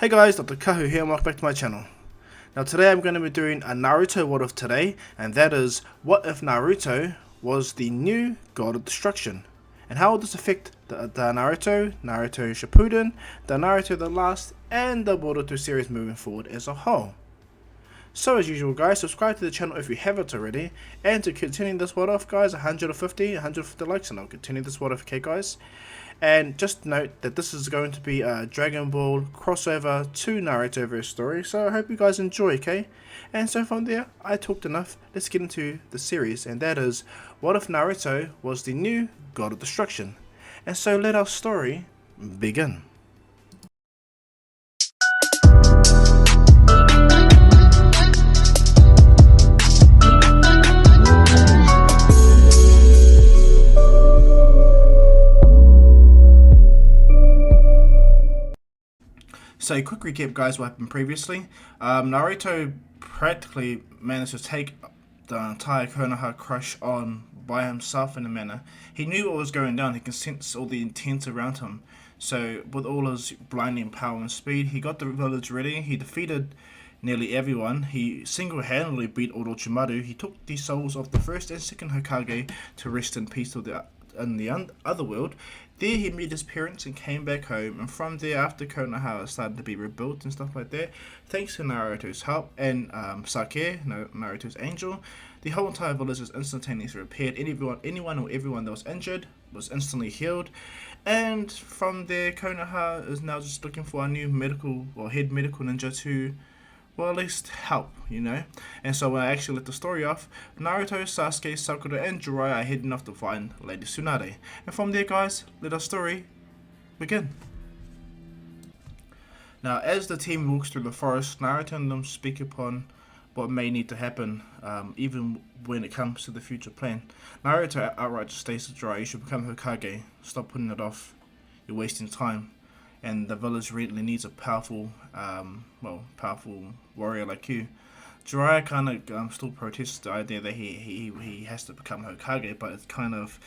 Hey guys, Dr. Kahu here and welcome back to my channel. Now today I'm going to be doing a Naruto what if today, and that is, what if Naruto was the new god of destruction? And how will this affect the Naruto Shippuden, the Naruto the Last, and the Boruto series moving forward as a whole? So as usual guys, subscribe to the channel if you haven't already, and to continue this what if guys, 150 likes and I'll continue this what if, okay guys? And just note that this is going to be a Dragon Ball crossover to Narutoverse story, so I hope you guys enjoy, okay? And so from there, I talked enough, let's get into the series, and that is, what if Naruto was the new god of destruction? And so let our story begin. So quick recap guys, what happened previously. Naruto practically managed to take the entire Konoha crush on by himself in a manner. He knew what was going down, he could sense all the intent around him. So with all his blinding power and speed, he got the village ready, he defeated nearly everyone, he single-handedly beat Orochimaru, he took the souls of the first and second Hokage to rest in peace in the other world. There he met his parents and came back home, and from there, after Konoha started to be rebuilt and stuff like that, thanks to Naruto's help and Sake, Naruto's angel, the whole entire village was instantaneously repaired. Anyone or everyone that was injured was instantly healed, and from there, Konoha is now just looking for a new head medical ninja to, well, at least help, you know. And so when I actually let the story off, Naruto, Sasuke, Sakura, and Jiraiya are heading off to find Lady Tsunade. And from there, guys, let our story begin. Now, as the team walks through the forest, Naruto and them speak upon what may need to happen, even when it comes to the future plan. Naruto outright states to Jiraiya, you should become Hokage. Stop putting it off. You're wasting time. And the village really needs a powerful warrior like you. Jiraiya kind of still protests the idea that he has to become Hokage, but it's kind of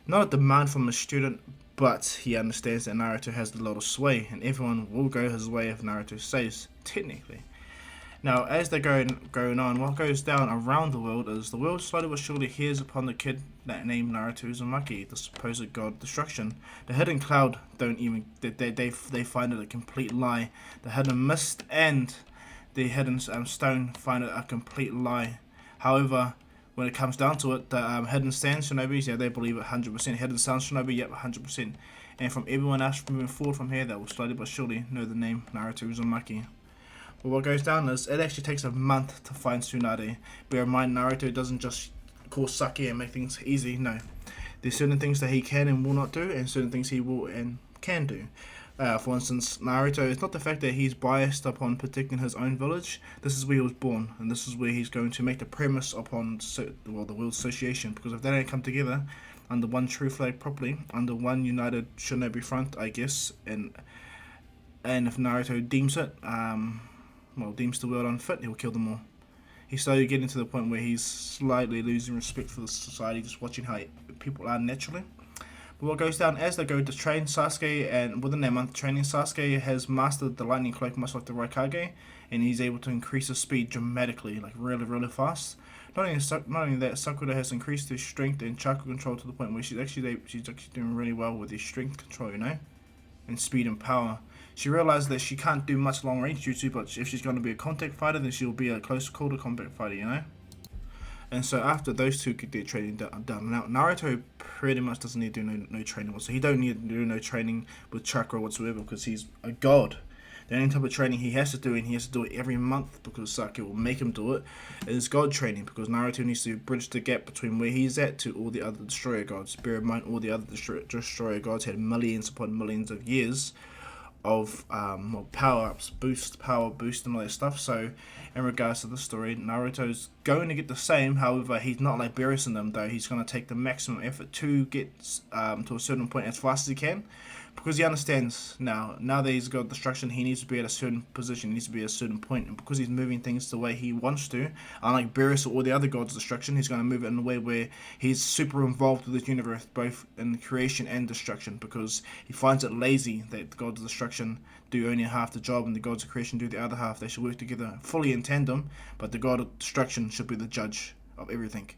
not a demand from a student, but he understands that Naruto has a lot of sway, and everyone will go his way if Naruto says, technically. Now, as they're going on, what goes down around the world is the world slowly but surely hears upon the kid named Naruto Uzumaki, the supposed god of destruction. The hidden cloud they find it a complete lie. The hidden mist and the hidden stone find it a complete lie. However, when it comes down to it, the hidden sand shinobis, yeah, they believe it 100%. Hidden sound shinobi, yep, 100%. And from everyone else moving forward from here, they will slowly but surely know the name Naruto Uzumaki. But what goes down is, it actually takes a month to find Tsunade. Bear in mind, Naruto doesn't just call Sake and make things easy, no. There's certain things that he can and will not do, and certain things he will and can do. For instance, Naruto, it's not the fact that he's biased upon protecting his own village. This is where he was born, and this is where he's going to make the premise upon the World Association, because if they don't come together under one true flag properly, under one united shinobi front, I guess, and if Naruto deems it, deems the world unfit, he'll kill them all. He's slowly getting to the point where he's slightly losing respect for the society, just watching how people are naturally. But what goes down as they go to train Sasuke, and within their month training, Sasuke has mastered the lightning cloak much like the Raikage, and he's able to increase his speed dramatically, like really fast. Not only that, Sakura has increased his strength and chakra control to the point where she's actually doing really well with his strength control, you know, and speed and power. She realized that she can't do much long range jutsu, but if she's going to be a contact fighter, then she'll be a close quarter combat fighter, you know? And so after those two get their training done, now Naruto pretty much doesn't need to do no training. So he don't need to do no training with chakra whatsoever, because he's a god. The only type of training he has to do, and he has to do it every month because Sake will make him do it, is god training, because Naruto needs to bridge the gap between where he's at to all the other destroyer gods. Bear in mind, all the other destroyer gods had millions upon millions of years of power-ups, power boost and all that stuff. So in regards to the story, Naruto's going to get the same. However, he's not like embarrassing them, though. He's going to take the maximum effort to get to a certain point as fast as he can, because he understands now that he's got destruction, he needs to be at a certain position, he needs to be at a certain point, and because he's moving things the way he wants to, unlike Beerus or all the other gods of destruction, he's going to move it in a way where he's super involved with this universe, both in creation and destruction, because he finds it lazy that the gods of destruction do only half the job and the gods of creation do the other half. They should work together fully in tandem, but the god of destruction should be the judge of everything,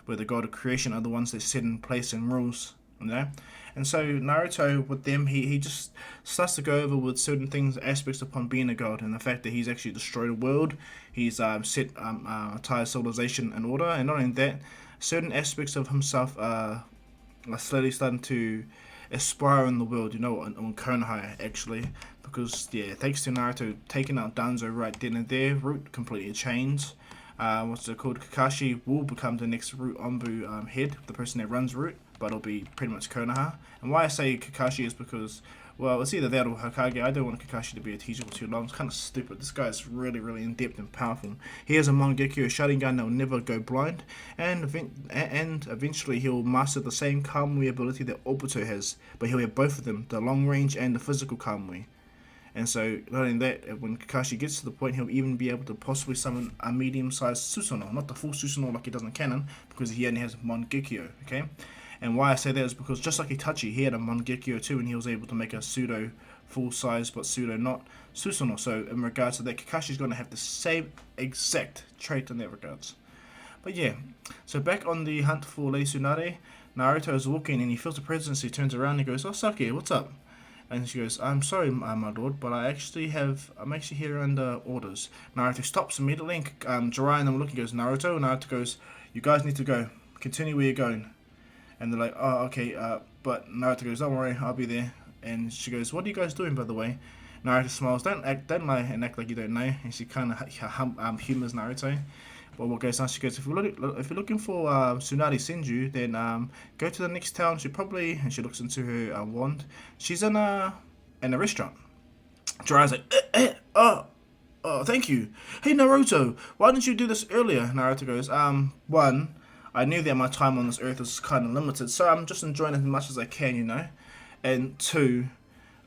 where the god of creation are the ones that set in place and rules, you know. And so Naruto, with them, he just starts to go over with certain things, aspects upon being a god, and the fact that he's actually destroyed a world, he's set entire civilization in order, and not only that, certain aspects of himself are slowly starting to aspire in the world, you know, on Konoha actually, because yeah, thanks to Naruto taking out Danzo right then and there, route completely changed. What's it called? Kakashi will become the next Root Ombu head, the person that runs Root, but it'll be pretty much Konoha. And why I say Kakashi is because, well, it's either that or Hokage. I don't want Kakashi to be a teacher for too long. It's kind of stupid. This guy is really, really in-depth and powerful. He has a Mangekyo Sharingan that will never go blind, and eventually he'll master the same Kamui ability that Obito has, but he'll have both of them, the long range and the physical Kamui. And so, not only that, when Kakashi gets to the point, he'll even be able to possibly summon a medium-sized Susanoo. Not the full Susanoo like he does in canon, because he only has Mangekyo, okay? And why I say that is because just like Itachi, he had a Mangekyo too, and he was able to make a pseudo full-size, but pseudo not Susanoo. So, in regards to that, Kakashi's going to have the same exact trait in that regards. But yeah, so back on the hunt for Lady Tsunade, Naruto is walking, and he feels the presence. He turns around and he goes, "Oh, Sasuke, what's up?" And she goes, "I'm sorry, my lord, but I'm actually here under orders." Naruto stops immediately, and Jiraiya and them look and goes, "Naruto?" Naruto goes, "You guys need to go. Continue where you're going." And they're like, "Oh, okay." But Naruto goes, "Don't worry, I'll be there." And she goes, "What are you guys doing, by the way?" Naruto smiles, don't lie and act like you don't know. And she kind of humors Naruto. But what goes on, she goes, if you're looking for Tsunade Senju, then go to the next town. She probably, and she looks into her wand, she's in a restaurant. Jiraiya's like, oh, thank you. Hey, Naruto, why didn't you do this earlier? Naruto goes, one, I knew that my time on this earth was kind of limited, so I'm just enjoying as much as I can, you know. And two,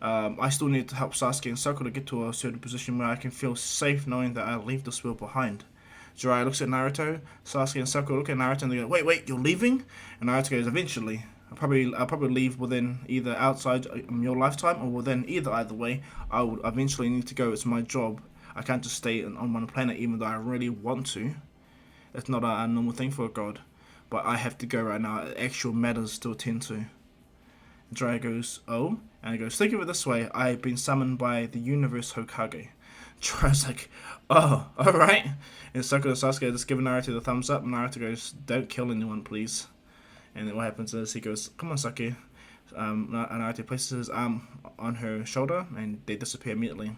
I still need to help Sasuke and Sakura to get to a certain position where I can feel safe knowing that I leave this world behind. Jiraiya looks at Naruto, Sasuke and Sakura look at Naruto and they go, wait, you're leaving? And Naruto goes, eventually. I'll probably leave within either outside your lifetime or within either way. I will eventually need to go. It's my job. I can't just stay on one planet even though I really want to. That's not a normal thing for a god. But I have to go right now. Actual matters to attend to. Jiraiya goes, oh? And he goes, think of it this way. I have been summoned by the Universe Hokage. Jiraiya's like, oh, alright. And Sakura and Sasuke just give Naruto the thumbs up, and Naruto goes, don't kill anyone, please. And then what happens is he goes, come on, Sasuke. Naruto places his arm on her shoulder, and they disappear immediately.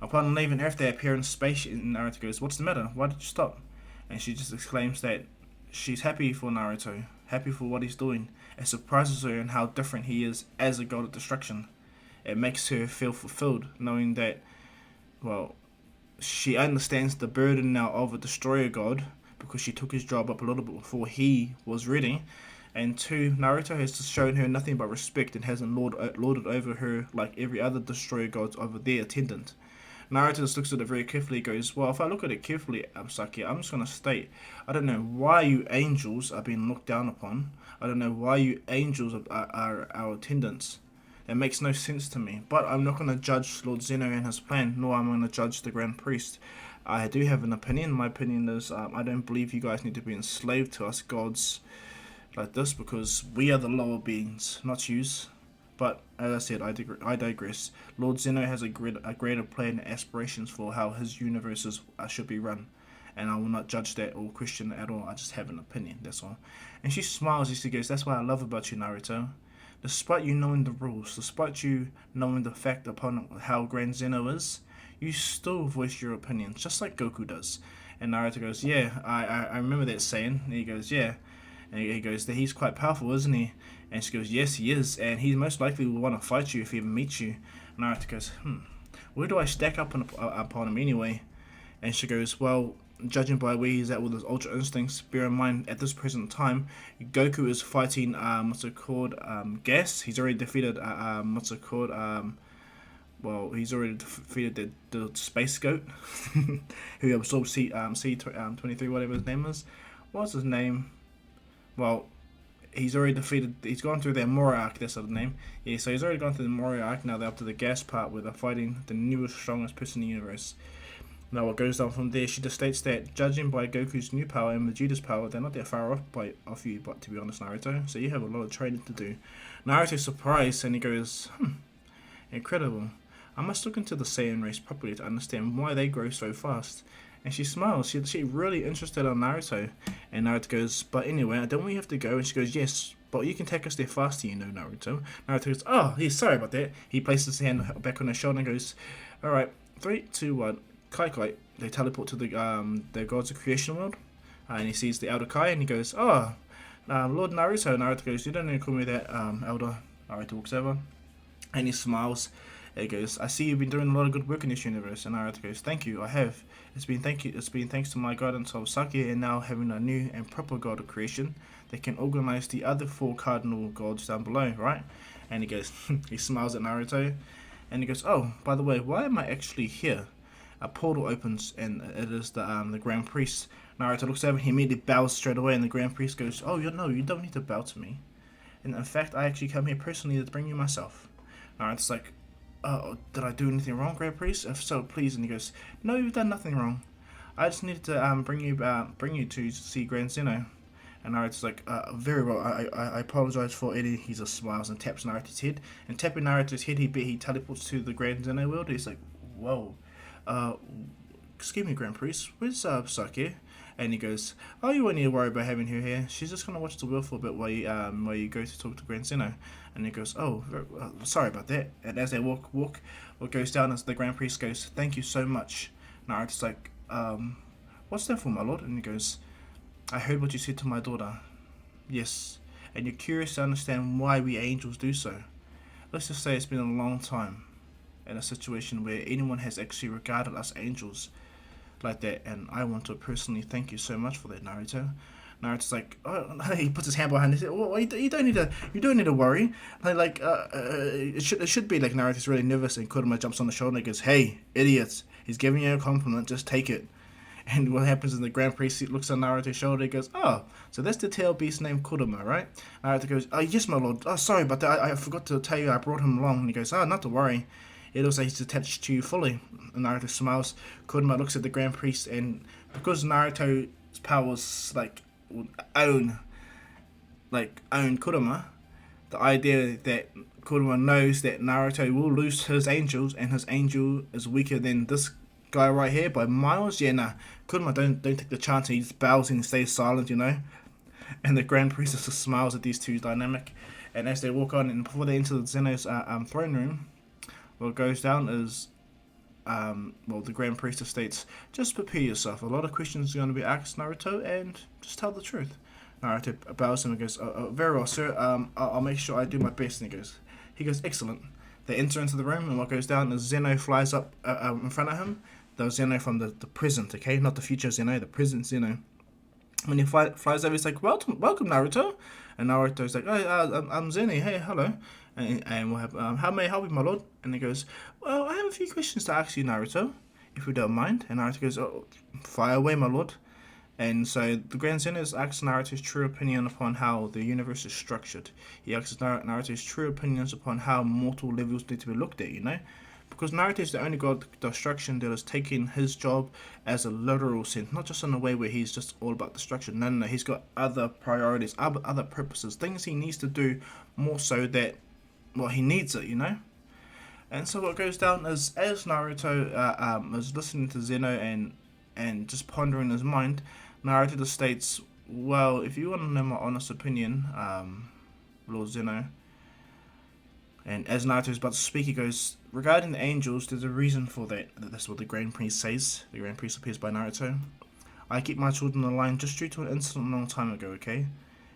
Upon leaving Earth, they appear in space, and Naruto goes, what's the matter? Why did you stop? And she just exclaims that she's happy for Naruto, happy for what he's doing. It surprises her in how different he is as a god of destruction. It makes her feel fulfilled, knowing that, well, she understands the burden now of a destroyer god because she took his job up a little bit before he was ready. And two, Naruto has shown her nothing but respect and hasn't lorded over her like every other destroyer god over their attendant. Naruto just looks at it very carefully and goes, well, if I look at it carefully, Sasuke, I'm just going to state, I don't know why you angels are being looked down upon. I don't know why you angels are our attendants. It makes no sense to me. But I'm not going to judge Lord Zeno and his plan, nor am I going to judge the Grand Priest. I do have an opinion. My opinion is I don't believe you guys need to be enslaved to us gods like this because we are the lower beings, not yous. But as I said, I digress. Lord Zeno has a greater plan and aspirations for how his universes should be run. And I will not judge that or question it at all. I just have an opinion, that's all. And she smiles as she goes, that's what I love about you, Naruto. Despite you knowing the rules, despite you knowing the fact upon how Grand Zeno is, you still voice your opinions, just like Goku does. And Naruto goes, yeah, I remember that saying. And he goes, yeah. And he goes, that he's quite powerful, isn't he? And she goes, yes, he is. And he most likely will want to fight you if he ever meets you. And Naruto goes, where do I stack up upon him anyway? And she goes, well, judging by where he's at with his Ultra Instincts, bear in mind at this present time, Goku is fighting what's it called, Gas. He's already defeated what's it called, well, he's already defeated the space goat, who absorbed C 23, whatever his name is. What's his name? Well, he's already defeated. He's gone through their Mora arc. That's the name. Yeah, so he's already gone through the Mora arc. Now they're up to the Gas part where they're fighting the newest, strongest person in the universe. Now what goes down from there, she just states that judging by Goku's new power and Vegeta's power, they're not that far off you, but to be honest, Naruto. So you have a lot of training to do. Naruto's surprised and he goes, incredible. I must look into the Saiyan race properly to understand why they grow so fast. And she smiles. She's really interested in Naruto. And Naruto goes, but anyway, don't we have to go? And she goes, yes, but you can take us there faster, you know, Naruto. Naruto goes, oh, yeah, sorry about that. He places his hand back on her shoulder and goes, alright, 3, 2, 1, Kai Kai. They teleport to the gods of creation world. And he sees the Elder Kai and he goes, oh, Lord Naruto. Naruto goes, you don't need to call me that, Elder. Naruto walks over and he smiles. He goes, I see you've been doing a lot of good work in this universe. And Naruto goes, thank you, I have. It's been thanks to my guidance of Sake and now having a new and proper god of creation that can organize the other 4 cardinal gods down below, right? And he goes, he smiles at Naruto and he goes, oh, by the way, why am I actually here? A portal opens and it is the Grand Priest. Naruto looks over, he immediately bows straight away and the Grand Priest goes, oh, no, you don't need to bow to me. And in fact, I actually come here personally to bring you myself. Naruto's like, did I do anything wrong, Grand Priest? If so, please. And he goes, no, you've done nothing wrong. I just needed to bring you to see Grand Zeno. And Naruto's like, very well. I apologize for Eddie. He just smiles and taps Naruto's head. And tapping Naruto's head, he teleports to the Grand Zeno world. He's like, whoa. Excuse me, Grand Priest. Where's Sake? And he goes, oh, you won't need to worry about having her here. She's just gonna watch the world for a bit while you go to talk to Grand Zeno. And he goes, oh, sorry about that. And as they walk, what goes down is the Grand Priest goes, thank you so much. Naruto's like, what's that for, my lord? And he goes, I heard what you said to my daughter. Yes, and you're curious to understand why we angels do so. Let's just say it's been a long time in a situation where anyone has actually regarded us angels like that, and I want to personally thank you so much for that, Naruto. Naruto's like, oh, he puts his hand behind his head. Well, you don't need to worry. It should be like Naruto's really nervous, and Kurama jumps on the shoulder and goes, hey, idiots, he's giving you a compliment, just take it. And what happens is the Grand Priest looks on Naruto's shoulder and goes, oh, so that's the tail beast named Kurama, right? Naruto goes, oh, yes, my lord. Oh, sorry, but I forgot to tell you I brought him along. And he goes, oh, not to worry. It looks like he's attached to you fully. And Naruto smiles. Kurama looks at the Grand Priest, and because Naruto's powers own Kurama, the idea that Kurama knows that Naruto will lose his angels, and his angel is weaker than this guy right here by miles. Yeah, nah. Kurama don't take the chance, and he just bows and stays silent, you know. And the Grand Priestess just smiles at these two dynamic. And as they walk on, and before they enter the Zeno's throne room, what goes down is, the Grand Priestess states, just prepare yourself. A lot of questions are going to be asked, Naruto, and just tell the truth. Naruto bows him and goes, very well, sir. I'll make sure I do my best. And he goes, excellent. They enter into the room, and what goes down is Zeno flies up in front of him. The Zeno from the present, okay? Not the future Zeno, the present Zeno. When he flies over, he's like, welcome, Naruto. And Naruto's like, oh, I'm Zeno, hey, hello. And we'll have, how may I help you, my lord? And he goes, well, I have a few questions to ask you, Naruto, if you don't mind. And Naruto goes, oh, fire away, my lord. And so the Grand Zeno asks Naruto's true opinion upon how the universe is structured. He asks Naruto's true opinions upon how mortal levels need to be looked at, you know? Because Naruto is the only god of destruction that is taking his job as a literal sense, not just in a way where he's just all about destruction. No, he's got other priorities, other purposes, things he needs to do more so that, well, he needs it, you know? And so what goes down is, as Naruto is listening to Zeno and just pondering his mind, Naruto just states, well, if you want to know my honest opinion, Lord Zeno, and as Naruto is about to speak, he goes, regarding the angels, there's a reason for that. That's what the Grand Priest says. The Grand Priest appears by Naruto. I keep my children alive just due to an incident a long time ago, okay?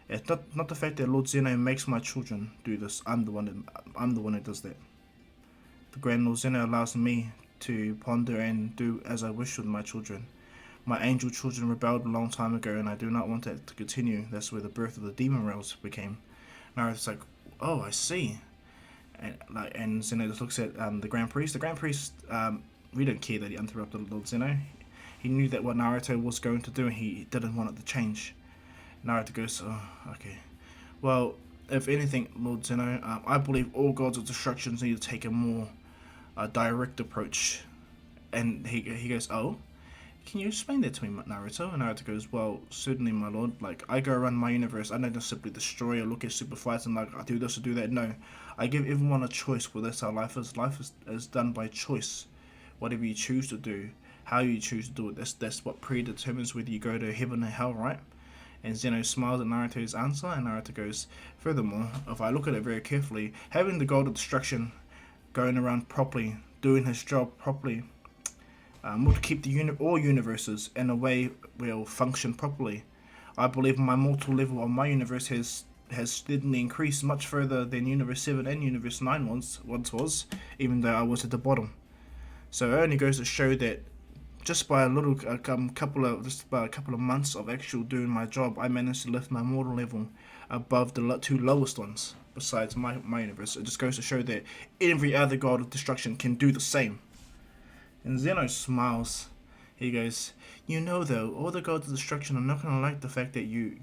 It's not the fact that Lord Zeno makes my children do this. I'm the one who does that. The Grand Lord Zeno allows me to ponder and do as I wish with my children. My angel children rebelled a long time ago, and I do not want that to continue. That's where the birth of the demon rails became. Naruto's like, oh, I see. And Zeno just looks at the Grand Priest. The Grand Priest, we don't care that he interrupted Lord Zeno. He knew that what Naruto was going to do, and he didn't want it to change. Naruto goes, oh, okay. Well, if anything, Lord Zeno, I believe all gods of destruction need to take a more direct approach. And he goes, oh? Can you explain that to me, Naruto? And Naruto goes, well, certainly, my lord. Like, I go around my universe. I don't just simply destroy or look at super fights and, like, I do this or do that. No. I give everyone a choice. Well, that's how life is. Life is done by choice. Whatever you choose to do, how you choose to do it, that's what predetermines whether you go to heaven or hell, right? And Zeno smiles at Naruto's answer, and Naruto goes, furthermore, if I look at it very carefully, having the god of destruction going around properly, doing his job properly, will keep all universes in a way will function properly. I believe my mortal level of my universe has steadily increased much further than Universe 7 and Universe 9 once was, even though I was at the bottom. So it only goes to show that just by a couple of months of actual doing my job, I managed to lift my mortal level above the two lowest ones besides my universe. It just goes to show that every other god of destruction can do the same. And Zeno smiles. He goes, you know though, all the gods of destruction are not gonna like the fact that you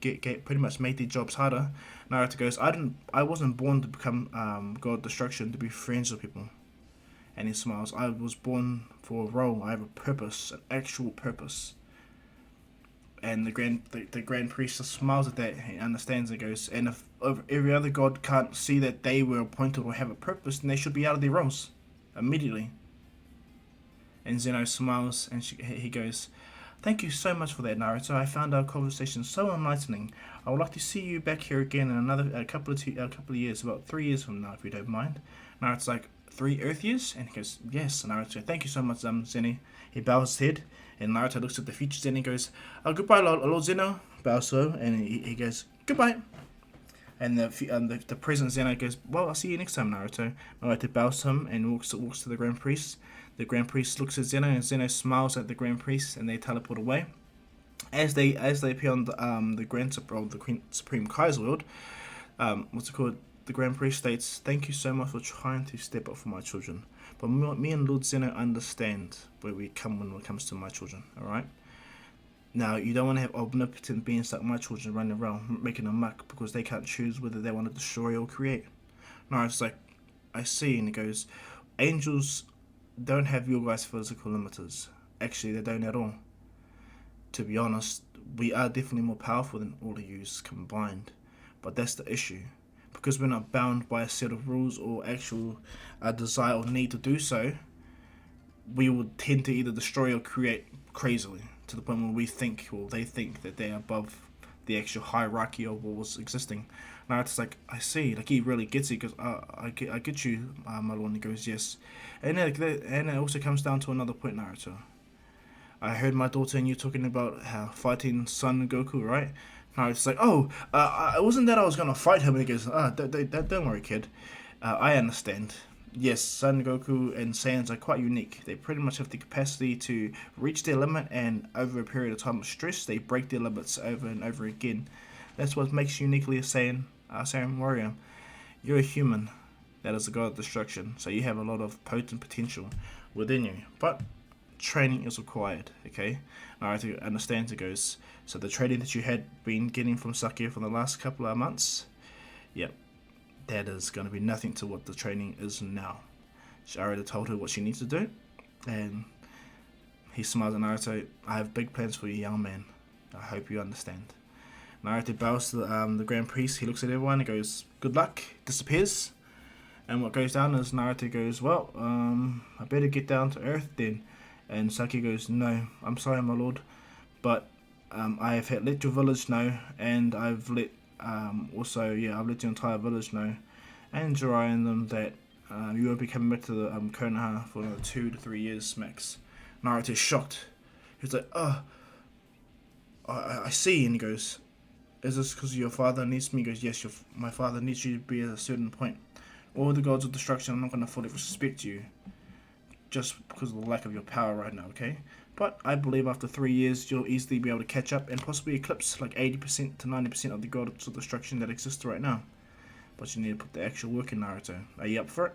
get pretty much make their jobs harder. Naruto goes, I wasn't born to become god of destruction to be friends with people. And he smiles. I was born for a role. I have a purpose, an actual purpose. And the grand priest just smiles at that. He understands and goes, and if every other god can't see that they were appointed or have a purpose, then they should be out of their roles immediately. And Zeno smiles, and he goes, thank you so much for that, Naruto. I found our conversation so enlightening. I would like to see you back here again in a couple of years, about 3 years from now, if you don't mind. Naruto's like, 3 Earth years? And he goes, yes. And Naruto, thank you so much, Zeni. He bows his head, and Naruto looks at the future Zeni and goes, goodbye, Lord Zeno. Bows low, and he goes, goodbye. And the present Zeno goes, well, I'll see you next time, Naruto. Naruto bows him and walks to the Grand Priest. The Grand Priest looks at Zeno, and Zeno smiles at the Grand Priest, and they teleport away. As they appear on the Supreme Kaiser World, the Grand Priest states, thank you so much for trying to step up for my children. But me and Lord Zeno understand where we come when it comes to my children, alright? Now, you don't want to have omnipotent beings like my children running around making a muck because they can't choose whether they want to destroy or create. No, it's like, I see, and he goes, angels don't have your guys' physical limiters. Actually, they don't at all. To be honest, we are definitely more powerful than all of you combined. But that's the issue. Because we're not bound by a set of rules or actual desire or need to do so, we would tend to either destroy or create crazily to the point where we think, or they think, that they're above the actual hierarchy of what was existing. Now it's like, I see, like he really gets it, because I get you, my lord, and he goes, yes. And it also comes down to another point, Naruto. I heard my daughter and you talking about how fighting Son Goku, right? Now it's like, it wasn't that I was gonna fight him, and he goes, don't worry, kid. I understand. Yes, Son Goku and Saiyans are quite unique. They pretty much have the capacity to reach their limit, and over a period of time of stress, they break their limits over and over again. That's what makes you uniquely a Saiyan warrior. You're a human. That is a god of destruction, so you have a lot of potent potential within you. But training is required, okay? Naruto understands. It goes, so the training that you had been getting from Sasuke for the last couple of months, yep, that is going to be nothing to what the training is now. She already told her what she needs to do, and he smiles at Naruto. I have big plans for you, young man. I hope you understand. Naruto bows to the Grand Priest. He looks at everyone and goes, good luck, disappears. And what goes down is Naruto goes, well, I better get down to Earth then. And Sasuke goes, no, I'm sorry, my lord, but I have let your village know, and I've let I've let your entire village know, and Jiraiya and them, that you won't be coming back to the Konoha for another 2 to 3 years max. Naruto's shocked. He's like, I see, and he goes, is this because your father needs me? He goes, yes, my father needs you to be at a certain point. All the gods of destruction are not going to fully respect you just because of the lack of your power right now, okay? But I believe after 3 years, you'll easily be able to catch up and possibly eclipse like 80% to 90% of the gods of destruction that exists right now. But you need to put the actual work in, Naruto. Are you up for it?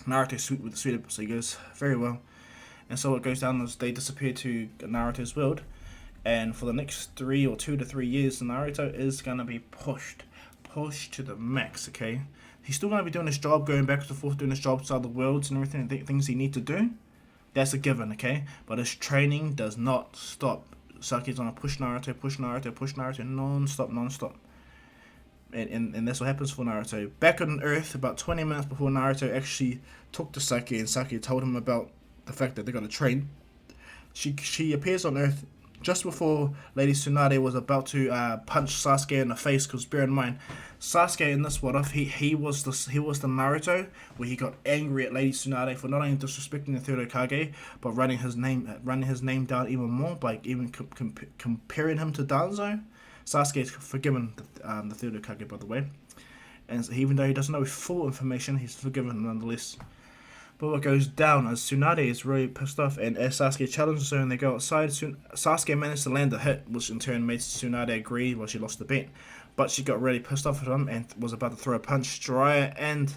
Naruto's sweet with the sweet, so he goes, very well. And so what goes down is they disappear to Naruto's world. And for the next 2 to 3 years, Naruto is going to be pushed to the max, okay? He's still going to be doing his job, going back and forth, doing his job outside the worlds and everything, things he needs to do. That's a given, okay? But his training does not stop. Saki's going to push Naruto, non-stop. And that's what happens for Naruto. Back on Earth, about 20 minutes before Naruto actually talked to Saki, and Saki told him about the fact that they're going to train, she appears on Earth just before Lady Tsunade was about to punch Sasuke in the face. Because bear in mind, Sasuke in this what-if, he was the Naruto where he got angry at Lady Tsunade for not only disrespecting the third Hokage, but running his name down even more by even comparing him to Danzo. Sasuke's forgiven the third Hokage, by the way, and even though he doesn't know full information, he's forgiven nonetheless. But what goes down is Tsunade is really pissed off, and as Sasuke challenges her and they go outside, Sasuke managed to land a hit, which in turn made Tsunade agree. Well, she lost the bet, but she got really pissed off at him and was about to throw a punch. Jiraiya,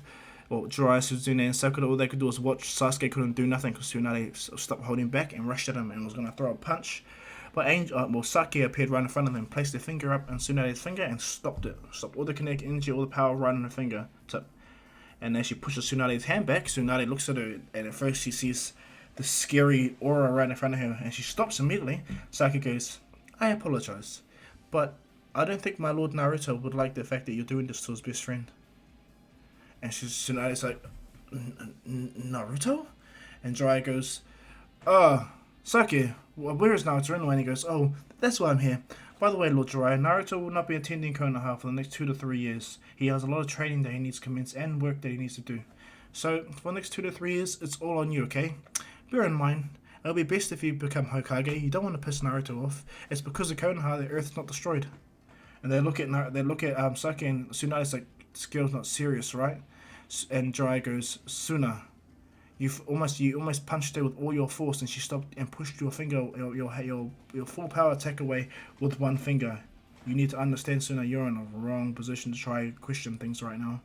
Suzune, and Sakura, all they could do was watch. Sasuke couldn't do nothing because Tsunade stopped holding back and rushed at him and was going to throw a punch. But Saki appeared right in front of them, placed their finger up on Tsunade's finger and stopped it. Stopped all the kinetic energy, all the power right on her fingertip. And as she pushes Tsunade's hand back, Tsunade looks at her, and at first she sees the scary aura right in front of her, and she stops immediately. Saki goes, I apologize, but I don't think my Lord Naruto would like the fact that you're doing this to his best friend. And Tsunade's like, Naruto? And Jiraiya goes, Saki, where is Naruto anyway? And he goes, oh, that's why I'm here. By the way, Lord Jiraiya, Naruto will not be attending Konoha for the next 2 to 3 years. He has a lot of training that he needs to commence and work that he needs to do. So, for the next 2 to 3 years, it's all on you, okay? Bear in mind, it'll be best if you become Hokage. You don't want to piss Naruto off. It's because of Konoha the Earth's not destroyed. And they look at Saki, and Tsunade's like, this girl's not serious, right? And Jiraiya goes, Suna, you almost punched her with all your force, and she stopped and pushed your finger, your full power attack away with one finger. You need to understand, Suna, you're in a wrong position to try and question things right now.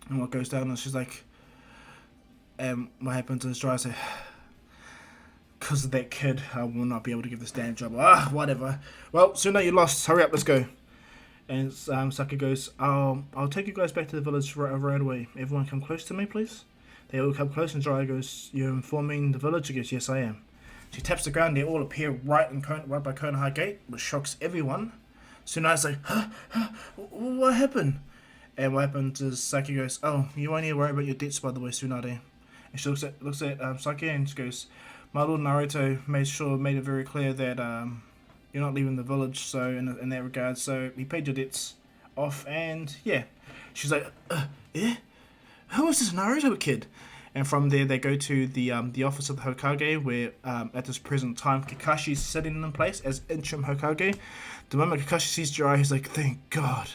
And what goes down is she's like, what happens is Jiraiya says, because of that kid, I will not be able to give this damn job. Whatever. Well, Suna, you lost. Hurry up, let's go. And Saki goes, I'll take you guys back to the village right away. Everyone come close to me, please. They all come close, and Jiraiya goes, you're informing the village? He goes, yes, I am. She taps the ground, they all appear right by Konoha Gate, which shocks everyone. Tsunade's like, what happened? And what happens is Saki goes, oh, you won't need to worry about your debts, by the way, Tsunade. And she looks at Saki and she goes, my Lord Naruto made it very clear that you're not leaving the village, so in that regard, so he paid your debts off, and yeah. She's like, yeah? Who is this Naruto kid? And from there they go to the office of the Hokage, where at this present time Kakashi's sitting in place as interim Hokage. The moment Kakashi sees Jiraiya, he's like, thank God.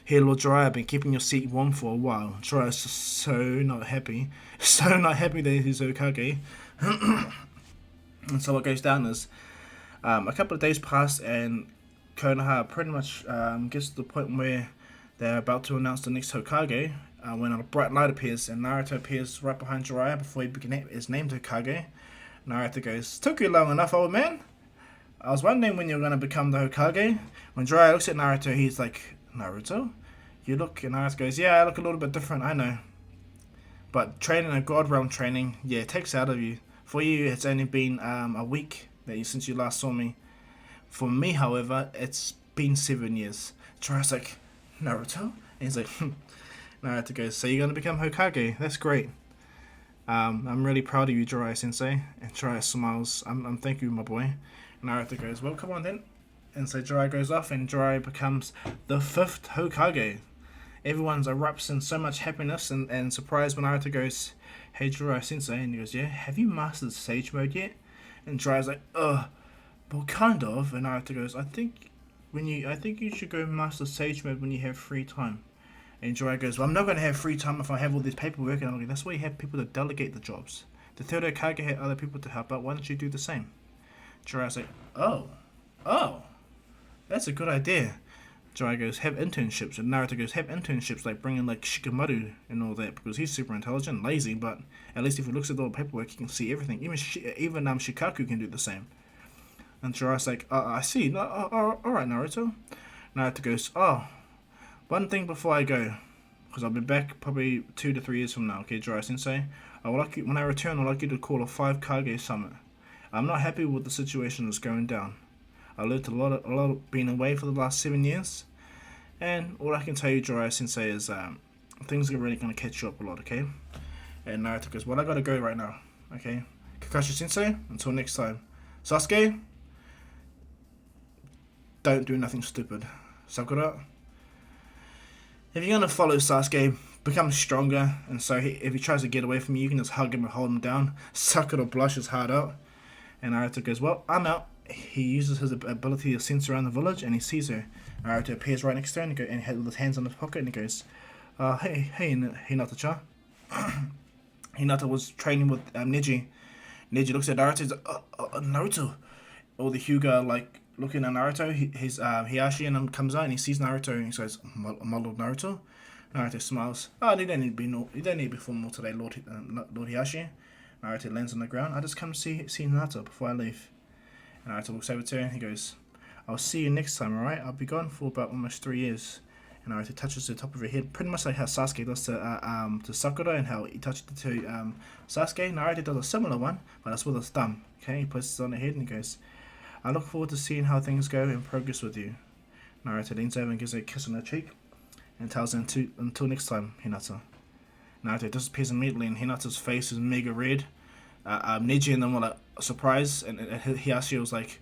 Here, Lord Jiraiya, I've been keeping your seat warm for a while. Jiraiya's just so not happy that he's Hokage. And so what goes down is a couple of days pass, and Konoha pretty much gets to the point where they're about to announce the next Hokage. When a bright light appears, and Naruto appears right behind Jiraiya before he is named Hokage. Naruto goes, took you long enough, old man. I was wondering when you were going to become the Hokage. When Jiraiya looks at Naruto, he's like, Naruto? You look, and Naruto goes, yeah, I look a little bit different, I know. But training a God Realm training, yeah, it takes out of you. For you, it's only been a week since you last saw me. For me, however, it's been 7 years. Jiraiya's like, Naruto? And he's like, Naruto goes, so you're going to become Hokage? That's great. I'm really proud of you, Jiraiya Sensei. And Jiraiya smiles. I'm thank you, my boy. And Naruto goes, well, come on then. And so Jiraiya goes off, and Jiraiya becomes the 5th Hokage. Everyone erupts in so much happiness and surprise when Naruto goes, hey Jiraiya Sensei, and he goes, yeah, have you mastered Sage Mode yet? And Jiraiya's like, well, kind of. And Naruto goes, I think you should go master Sage Mode when you have free time. And Jiraiya goes, well, I'm not going to have free time if I have all this paperwork. And I'm like, that's why you have people to delegate the jobs. The third Hokage had other people to help out. Why don't you do the same? Jiraiya's like, oh, that's a good idea. Jiraiya goes, have internships. And Naruto goes, have internships like bringing like Shikamaru and all that, because he's super intelligent, lazy, but at least if he looks at all the paperwork, he can see everything. Even Shikaku can do the same. And Jiraiya's like, I see. No, alright, Naruto. Naruto goes, one thing before I go, because I'll be back probably 2 to 3 years from now, okay, Jiraiya Sensei? When I return, I'd like you to call a 5 Kage summit. I'm not happy with the situation that's going down. I learned a lot being away for the last 7 years, and all I can tell you, Jiraiya Sensei, is things are really going to catch you up a lot, okay? And Naruto goes, well, I gotta go right now, okay? Kakashi Sensei, until next time. Sasuke, don't do nothing stupid. Sakura, if you're gonna follow Sasuke, become stronger, and so if he tries to get away from you, you can just hug him and hold him down. Sakura blushes hard out, and Naruto goes, well, I'm out. He uses his ability to sense around the village, and he sees her. Naruto appears right next to her, and he has his hands in his pocket, and he goes, hey, Hinata-chan. Hinata was training with Neji. Neji looks at Naruto, he's like, Naruto. All the Hyuga, like, looking at Naruto, his Hiyashi and him comes out, and he sees Naruto, and he says, my Lord Naruto. Naruto smiles. You don't need to be formal today, Lord Hiyashi. Naruto lands on the ground. I just come to see Naruto before I leave. And Naruto looks over to her and he goes, I'll see you next time, alright? I'll be gone for about almost 3 years. And Naruto touches the top of her head, pretty much like how Sasuke does to Sakura and how he touched it to Sasuke. Naruto does a similar one, but that's with his thumb. Okay, he places it on her head and he goes, I look forward to seeing how things go and progress with you. Naruto leans over and gives her a kiss on her cheek and tells her until next time, Hinata. Naruto disappears immediately and Hinata's face is mega red. Neji and them were like surprised, and Hiyashi was like,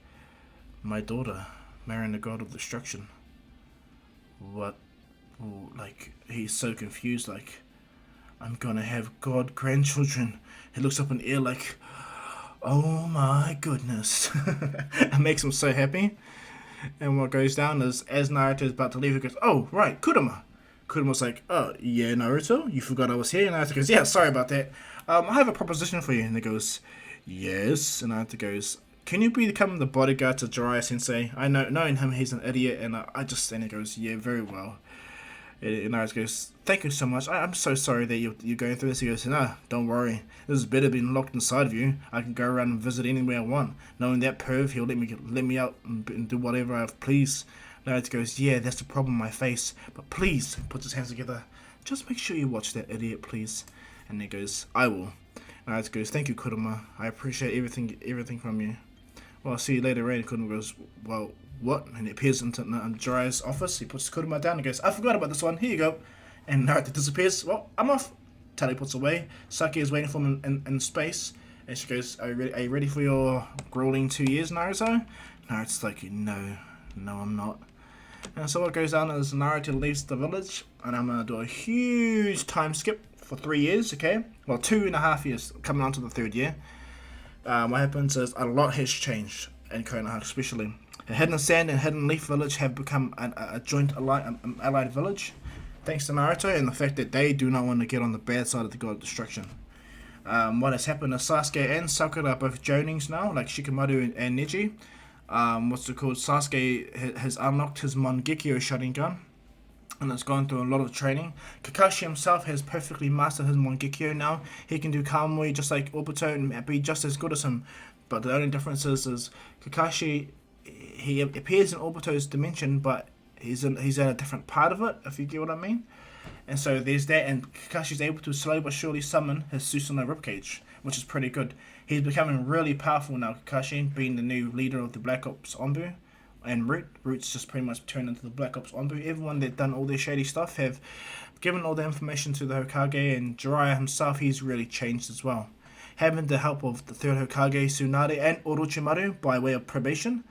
my daughter marrying the god of destruction. What? Ooh, like, he's so confused, like, I'm gonna have god grandchildren. He looks up in the air like, oh my goodness. It makes him so happy. And what goes down is, as Naruto is about to leave, he goes, oh, right, Kurama. Kurama's like, oh, yeah, Naruto, you forgot I was here? And Naruto goes, yeah, sorry about that. I have a proposition for you. And he goes, yes. And Naruto goes, can you become the bodyguard to Jiraiya Sensei? I know, knowing him, he's an idiot. And and he goes, yeah, very well. And Naruto goes, thank you so much. I'm so sorry that you're going through this. He goes, no, don't worry. This is better being locked inside of you. I can go around and visit anywhere I want. Knowing that perv, he'll let me out and do whatever I please. Naruto goes, yeah, that's the problem I face. But please, puts his hands together, just make sure you watch that idiot, please. And he goes, I will. Naruto goes, thank you, Kurama. I appreciate everything from you. Well, I'll see you later, right? And Kurama goes, well, what? And he appears into Jiraiya's office. He puts Kurama down and goes, I forgot about this one. Here you go. And Naruto disappears. Well, I'm off. Teleports away. Saki is waiting for him in space. And she goes, are you ready for your grueling 2 years, Naruto? Naruto's like, no, I'm not. And so what goes down is Naruto leaves the village, and I'm going to do a huge time skip for 3 years, okay? Well, 2.5 years, coming on to the 3rd year. What happens is a lot has changed in Konoha, especially. Hidden Sand and Hidden Leaf Village have become a joint allied village, thanks to Naruto and the fact that they do not want to get on the bad side of the God of Destruction. What has happened is Sasuke and Sakura are both Jonings now, like Shikamaru and Neji. Sasuke has unlocked his Mangekyo Sharingan and has gone through a lot of training. Kakashi himself has perfectly mastered his Mangekyo now. He can do Kamui just like Obito and be just as good as him. But the only difference is Kakashi, he appears in Obito's dimension, but he's in a different part of it, if you get what I mean. And so there's that, and Kakashi's able to slowly but surely summon his Susanoo ribcage, which is pretty good. He's becoming really powerful now, Kakashi, being the new leader of the Black Ops Onbu. And Root's just pretty much turned into the Black Ops Onbu. Everyone that done all their shady stuff have given all the information to the Hokage, and Jiraiya himself, he's really changed as well. Having the help of the 3rd Hokage, Tsunade, and Orochimaru by way of probation.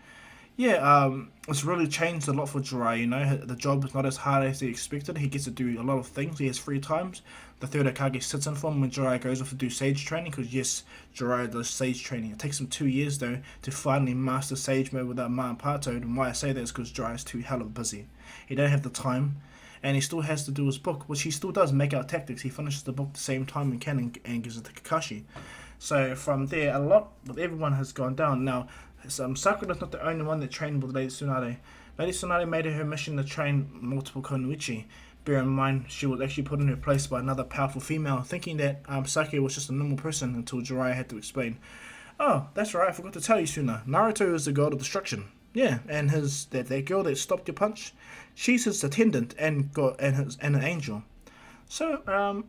Yeah, it's really changed a lot for Jiraiya, you know. The job is not as hard as he expected. He gets to do a lot of things. He has free times. The 3rd Hokage sits in for him when Jiraiya goes off to do Sage training, because yes, Jiraiya does Sage training. It takes him 2 years, though, to finally master Sage mode without Mampato, and why I say that is because Jiraiya's too hell of busy. He don't have the time, and he still has to do his book, which he still does, make out tactics. He finishes the book at the same time and can, and gives it to Kakashi. So from there, a lot with everyone has gone down. Now, Sakura's not the only one that trained with Lady Tsunade. Lady Tsunade made it her mission to train multiple Konoichi. Bear in mind, she was actually put in her place by another powerful female, thinking that Sake was just a normal person until Jiraiya had to explain. Oh, that's right, I forgot to tell you sooner. Naruto is the god of destruction. Yeah, and that girl that stopped your punch, she's his attendant and an angel. So,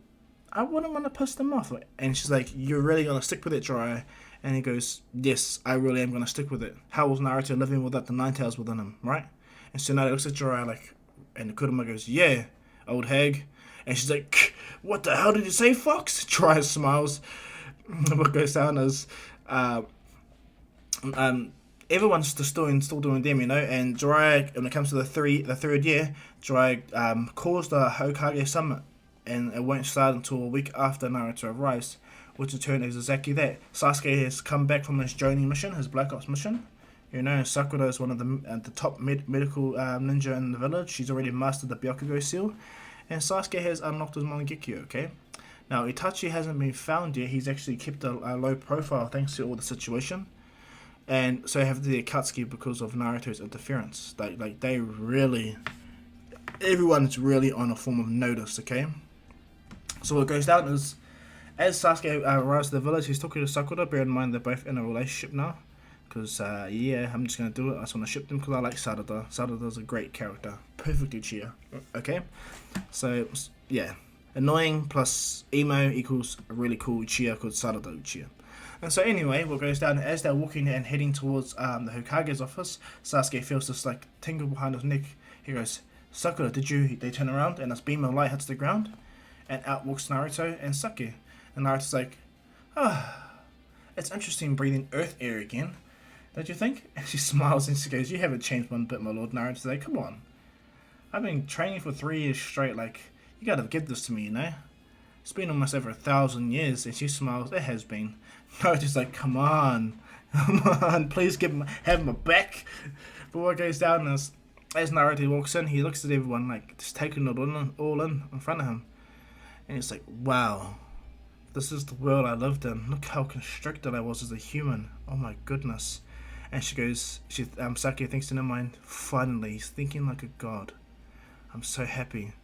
I wouldn't want to piss them off. And she's like, you're really going to stick with it, Jiraiya? And he goes, yes, I really am going to stick with it. How was Naruto living without the Nine Tails within him, right? And Tsunade looks at Jiraiya like, and Kurama goes, yeah, old hag. And she's like, what the hell did you say, Fox? Jiraiya smiles. What goes down is, everyone's still doing them, you know. And Jiraiya, when it comes to the third year, Jiraiya calls the Hokage summit, and it won't start until a week after Naruto arrives, which in turn is exactly that. Sasuke has come back from his Jonin mission, his Black Ops mission. You know, Sakura is one of the top medical ninja in the village. She's already mastered the Byakugo seal, and Sasuke has unlocked his Mangekyo, okay? Now, Itachi hasn't been found yet. He's actually kept a low profile thanks to all the situation. And so have the Akatsuki because of Naruto's interference. Like they really, everyone's really on a form of notice, okay? So what goes down is, as Sasuke arrives to the village, he's talking to Sakura. Bear in mind they're both in a relationship now. Because, yeah, I'm just going to do it. I just want to ship them because I like Sarada. Sarada's a great character. Perfect Uchiha. Okay? So, yeah. Annoying plus emo equals a really cool Uchiha called Sarada Uchiha. And so anyway, what goes down, as they're walking and heading towards the Hokage's office, Sasuke feels this like tingle behind his neck. He goes, Sakura, did you? They turn around and this beam of light hits the ground. And out walks Naruto and Sasuke. And Naruto's like, it's interesting breathing earth air again. Don't you think? And she smiles and she goes, you haven't changed one bit, my lord. Naruto's like, come on. I've been training for 3 years straight. Like, you gotta give this to me, you know? It's been almost over 1,000 years. And she smiles, it has been. Naruto's like, come on. Come on, please have my back. But what goes down is, as Naruto walks in, he looks at everyone like just taking it all in front of him. And he's like, wow, this is the world I lived in. Look how constricted I was as a human. Oh my goodness. And she goes, Sasuke thinks in her mind, finally, he's thinking like a god. I'm so happy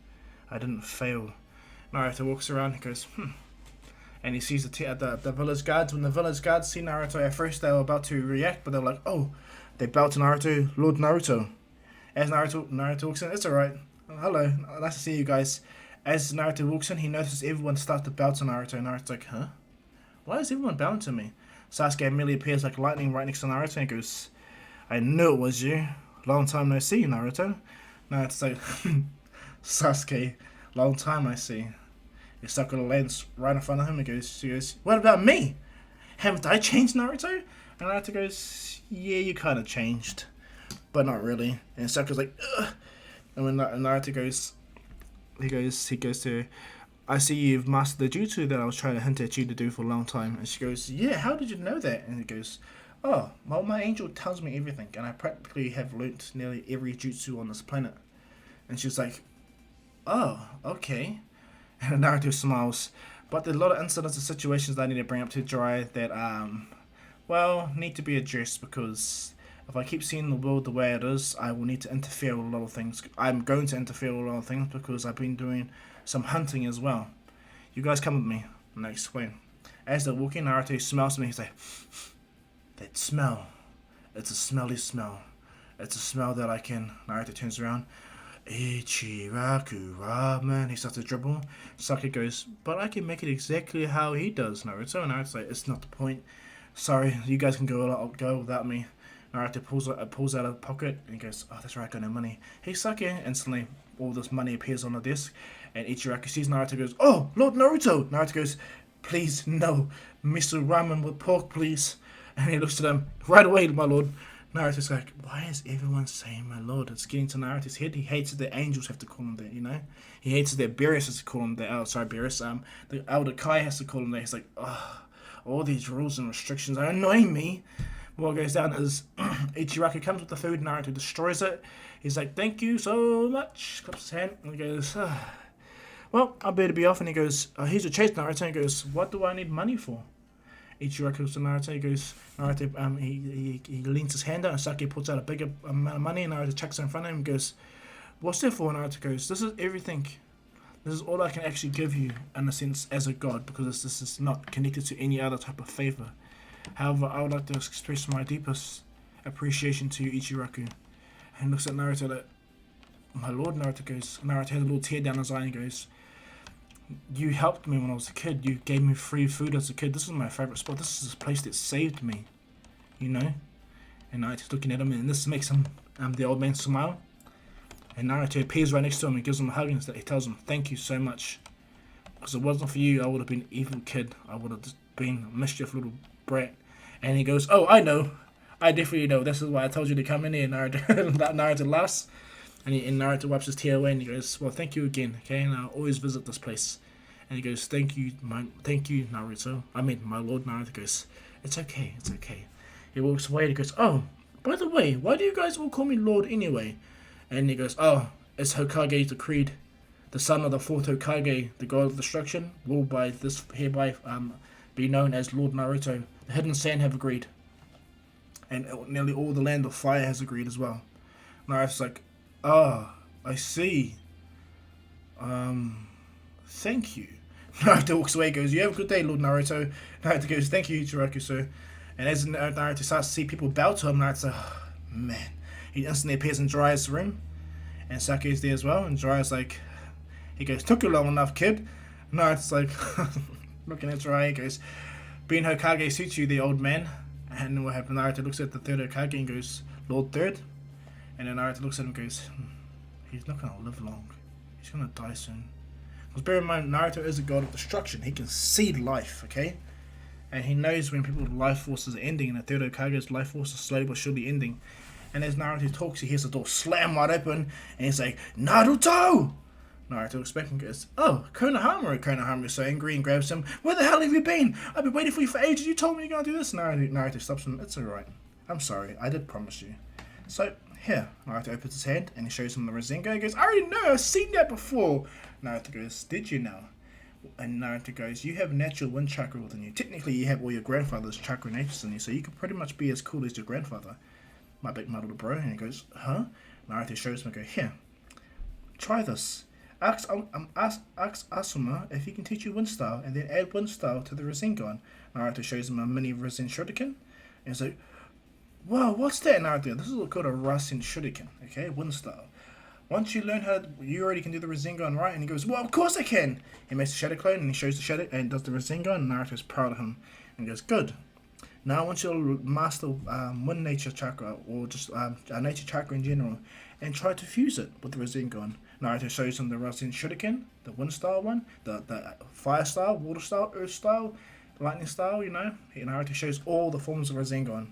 I didn't fail. Naruto walks around, he goes, and he sees the village guards. When the village guards see Naruto, at first they were about to react, but they're like, oh, they bow to Naruto, Lord Naruto. As Naruto walks in, it's alright. Hello, nice to see you guys. As Naruto walks in, he notices everyone starts to bow to Naruto. Naruto's like, huh? Why is everyone bowing to me? Sasuke immediately appears like lightning right next to Naruto and goes, I knew it was you. Long time no see, Naruto. Naruto's like, Sasuke, long time I see. Sakura lands right in front of him and she goes, what about me? Haven't I changed, Naruto? And Naruto goes, yeah, you kind of changed, but not really. And Sakura's like, ugh. And when Naruto goes, he goes to her, I see you've mastered the jutsu that I was trying to hint at you to do for a long time. And she goes, yeah, how did you know that? And he goes, oh, well, my angel tells me everything, and I practically have learnt nearly every jutsu on this planet. And she's like, oh, okay. And Naruto smiles. But there are a lot of incidents and situations that I need to bring up to Jiraiya that, need to be addressed, because if I keep seeing the world the way it is, I will need to interfere with a lot of things. I'm going to interfere with a lot of things because I've been doing some hunting as well. You guys come with me, and I explain. As they're walking, Naruto smells me. He's like, that smell. It's a smelly smell. It's a smell that I can... Naruto turns around. Ichiraku ramen. He starts to dribble. Sasuke goes, but I can make it exactly how he does, Naruto. And Naruto's like, it's not the point. Sorry, you guys can go without me. Naruto pulls out of the pocket and he goes, oh, that's right, I got no money. Hey, Sasuke. Instantly, all this money appears on the desk. And Ichiraku sees Naruto, goes, oh, Lord Naruto. Naruto goes, please, no. Miso ramen with pork, please. And he looks at him, right away, my lord. Naruto's like, why is everyone saying my lord? It's getting to Naruto's head. He hates that the angels have to call him that, you know? He hates that Beerus has to call him that. Oh, sorry, Beerus. The Elder Kai has to call him that. He's like, oh, all these rules and restrictions are annoying me. What goes down is Ichiraku comes with the food, Naruto destroys it. He's like, thank you so much. Claps his hand and he goes, well, I better be off. And he goes, here's your chase, Naruto. And he goes, what do I need money for? Ichiro goes to Naruto. He goes, Naruto, he leans his hand out, and Sasuke pulls out a bigger amount of money, and Naruto chucks it in front of him and goes, "What's that for?" Naruto goes, "This is everything. This is all I can actually give you, in a sense, as a god, because this is not connected to any other type of favor. However, I would like to express my deepest appreciation to you, Ichiraku." And he looks at Naruto like, "My lord," Naruto goes. Naruto has a little tear down his eye and he goes, "You helped me when I was a kid. You gave me free food as a kid. This is my favorite spot. This is a place that saved me, you know?" And Naruto's looking at him, and this makes him, the old man, smile. And Naruto appears right next to him and gives him a hug, and he tells him, "Thank you so much. Because if it wasn't for you, I would have been an evil kid. I would have just been a mischief little brat." And he goes, "Oh, I know. I definitely know. This is why I told you to come in here." Naruto, Naruto laughs. And Naruto wipes his tear away and he goes, "Well, thank you again, okay? And I'll always visit this place." And he goes, thank you, Naruto. I mean, my lord." Naruto goes, it's okay. He walks away and he goes, "Oh, by the way, why do you guys all call me Lord anyway?" And he goes, "Oh, it's Hokage decreed. The son of the fourth Hokage, the god of destruction, will by this hereby be known as Lord Naruto. The Hidden Sand have agreed. And nearly all the land of fire has agreed as well." Naruto's like, "Ah, I see. Thank you." Naruto walks away and goes, "You have a good day, Lord Naruto." Naruto goes, "Thank you, Ichiraku, sir." And as Naruto starts to see people bow to him, Naruto's like, "Oh, man." He instantly appears in Jiraiya's room. And Sake's there as well. And Jiraiya's like, he goes, "Took you long enough, kid." Naruto's like, looking at Jiraiya, he goes, "Being Hokage suits you, the old man." And then what happened? Naruto looks at the third Hokage and goes, "Lord Third?" And then Naruto looks at him and goes, "He's not going to live long. He's going to die soon." Because bear in mind, Naruto is a god of destruction. He can see life, okay? And he knows when people's life force is ending, and the third Hokage's life force is slowly but surely ending. And as Naruto talks, he hears the door slam wide open, and he's like, "Naruto!" Naruto looks back and goes, "Oh, Konohamaru." Konohamaru's so angry and grabs him. "Where the hell have you been? I've been waiting for you for ages. You told me you're going to do this." Naruto stops him. "It's alright. I'm sorry. I did promise you." So, here, Naruto opens his hand and he shows him the Rasengan. He goes, "I already know, I've seen that before." Naruto goes, "Did you now?" And Naruto goes, "You have natural wind chakra within you. Technically, you have all your grandfather's chakra natures in you, so you could pretty much be as cool as your grandfather, my little bro." And he goes, "Huh?" Naruto shows him and goes, "Here, try this. Ask Asuma if he can teach you wind style, and then add wind style to the Rasengan." Naruto shows him a mini Rasen Shuriken, and he's like, "Whoa, what's that?" Naruto, "This is called a Rasen Shuriken, okay, wind style. Once you learn how, you already can do the Rasengan, right?" And he goes, "Well, of course I can." He makes a shadow clone and he shows the shadow and does the Rasengan, and Naruto's proud of him. And he goes, "Good. Now I want you to master wind nature chakra, or just a nature chakra in general, and try to fuse it with the Rasengan." Naruto shows him the Rasen Shuriken, the wind style one, the fire style, water style, earth style, lightning style, you know. And Naruto shows all the forms of Rasengan.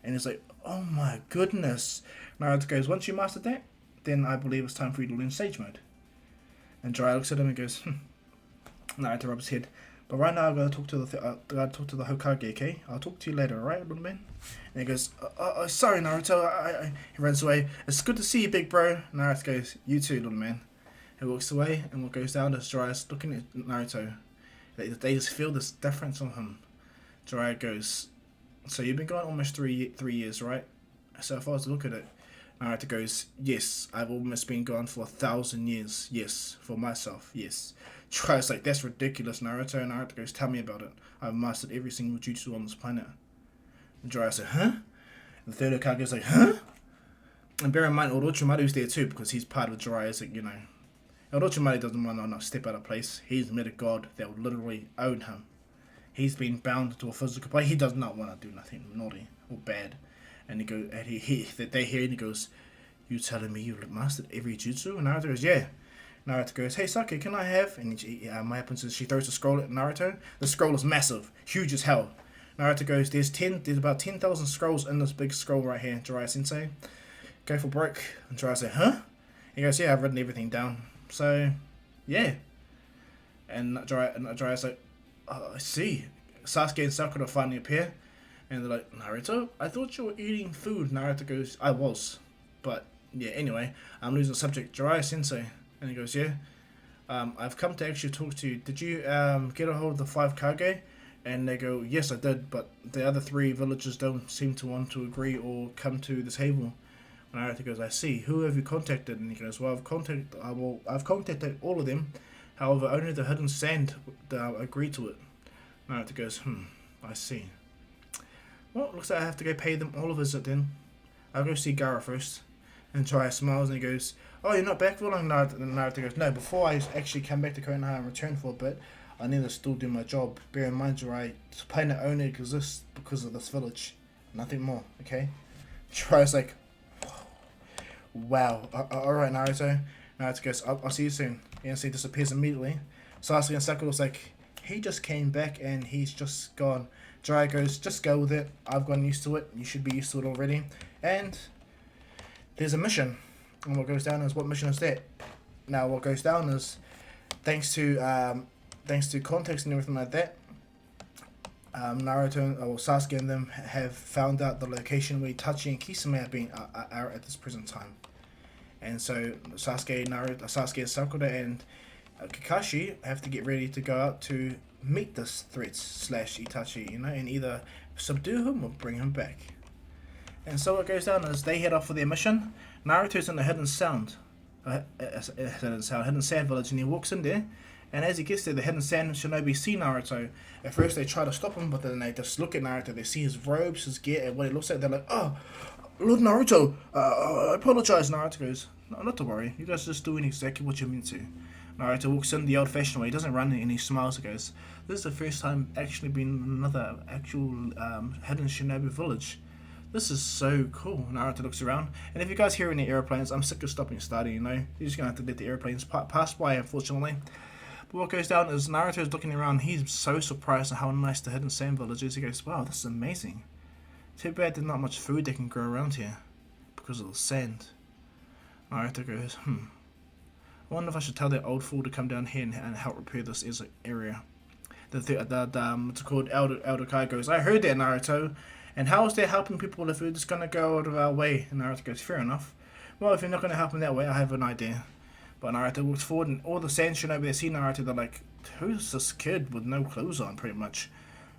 And he's like, "Oh my goodness." Naruto goes, "Once you master that, then I believe it's time for you to learn Sage Mode." And Jiraiya looks at him and goes, Naruto rubs his head. "But right now I've got to talk to the Hokage, okay? I'll talk to you later, alright, little man?" And he goes, "Sorry, Naruto." He runs away. "It's good to see you, big bro." Naruto goes, "You too, little man." He walks away, and what goes down is Jiraiya's looking at Naruto. They just feel this difference on him. Jiraiya goes, "So you've been gone almost three years, right?" So if I was to look at it, Naruto goes, "Yes, I've almost been gone for 1,000 years. Yes, for myself, yes." Jiraiya's like, "That's ridiculous, Naruto." And Naruto goes, "Tell me about it. I've mastered every single jutsu on this planet." And Jiraiya said, "Huh?" And the third Hokage's like, "Huh?" And bear in mind, Orochimaru's there too, because he's part of Jiraiya's, like, you know. Orochimaru doesn't want to not step out of place. He's met a god that would literally own him. He's been bound to a physical plane. He does not want to do nothing naughty or bad. And they hear and he goes, "You telling me you've mastered every jutsu?" And Naruto goes, "Yeah." Naruto goes, "Hey Sasuke, can I have?" And what happens is she throws a scroll at Naruto. The scroll is massive, huge as hell. Naruto goes, There's about 10,000 scrolls in this big scroll right here, Jiraiya Sensei. Go for broke." And Jiraiya says, "Huh?" He goes, "Yeah, I've written everything down. So, yeah." And Jiraiya's like, "Oh, I see." Sasuke and Sakura finally appear. And they're like, "Naruto, I thought you were eating food." Naruto goes, "I was. But, yeah, anyway, I'm losing the subject. Jiraiya Sensei." And he goes, "Yeah. I've come to actually talk to you. Did you get a hold of the 5 Kage?" And they go, yes, I did, but the other three villagers don't seem to want to agree or come to the table. And Naruto goes, I see. Who have you contacted? And he goes, well, I've contacted all of them. However, only the hidden sand agreed to it. Naruto goes, I see. Well, looks like I have to go pay them all a visit then. I'll go see Gaara first. And Jiraiya smiles and he goes, oh, you're not back for long? Naruto goes, no, before I actually come back to Konoha and return for a bit, I need to still do my job. Bear in mind, Jiraiya, this planet only exists because of this village. Nothing more, okay? Jiraiya's like, wow. Alright, Naruto. Naruto goes, I'll see you soon. He disappears immediately. Sasuke and Sakura's like, he just came back and he's just gone. Jiraiya goes, just go with it. I've gotten used to it. You should be used to it already. And there's a mission. And what goes down is, what mission is that? Now, what goes down is, thanks to context and everything like that, Naruto or Sasuke and them have found out the location where Itachi and Kisame have been are at this present time. And so Sasuke, Sakura, and Kakashi have to get ready to go out to meet this threat / Itachi, and either subdue him or bring him back. And so what goes down is they head off for their mission. Naruto's in the hidden sand village, and he walks in there. And as he gets there, the hidden sand shinobi see Naruto. At first they try to stop him, but then they just look at Naruto. They see his robes, his gear, and what he looks like. They're like, oh, Lord Naruto, I apologize. Naruto goes, no, not to worry. You guys are just doing exactly what you're meant to. Naruto walks in the old-fashioned way. He doesn't run and he smiles and goes, this is the first time actually been in another actual hidden shinobi village. This is so cool. Naruto looks around. And if you guys hear any airplanes, I'm sick of stopping and starting, You're just going to have to let the airplanes pass by, unfortunately. But what goes down is Naruto's looking around. He's so surprised at how nice the hidden sand village is. He goes, wow, this is amazing. Too bad there's not much food that can grow around here because of the sand. Naruto goes, I wonder if I should tell that old fool to come down here and help repair this area. What's it called? Elder Kai goes, I heard that, Naruto. And how is that helping people if we're just going to go out of our way? And Naruto goes, fair enough. Well, if you're not going to help them that way, I have an idea. But Naruto walks forward, and all the sand shinobi that see Naruto, they're like, who's this kid with no clothes on, pretty much?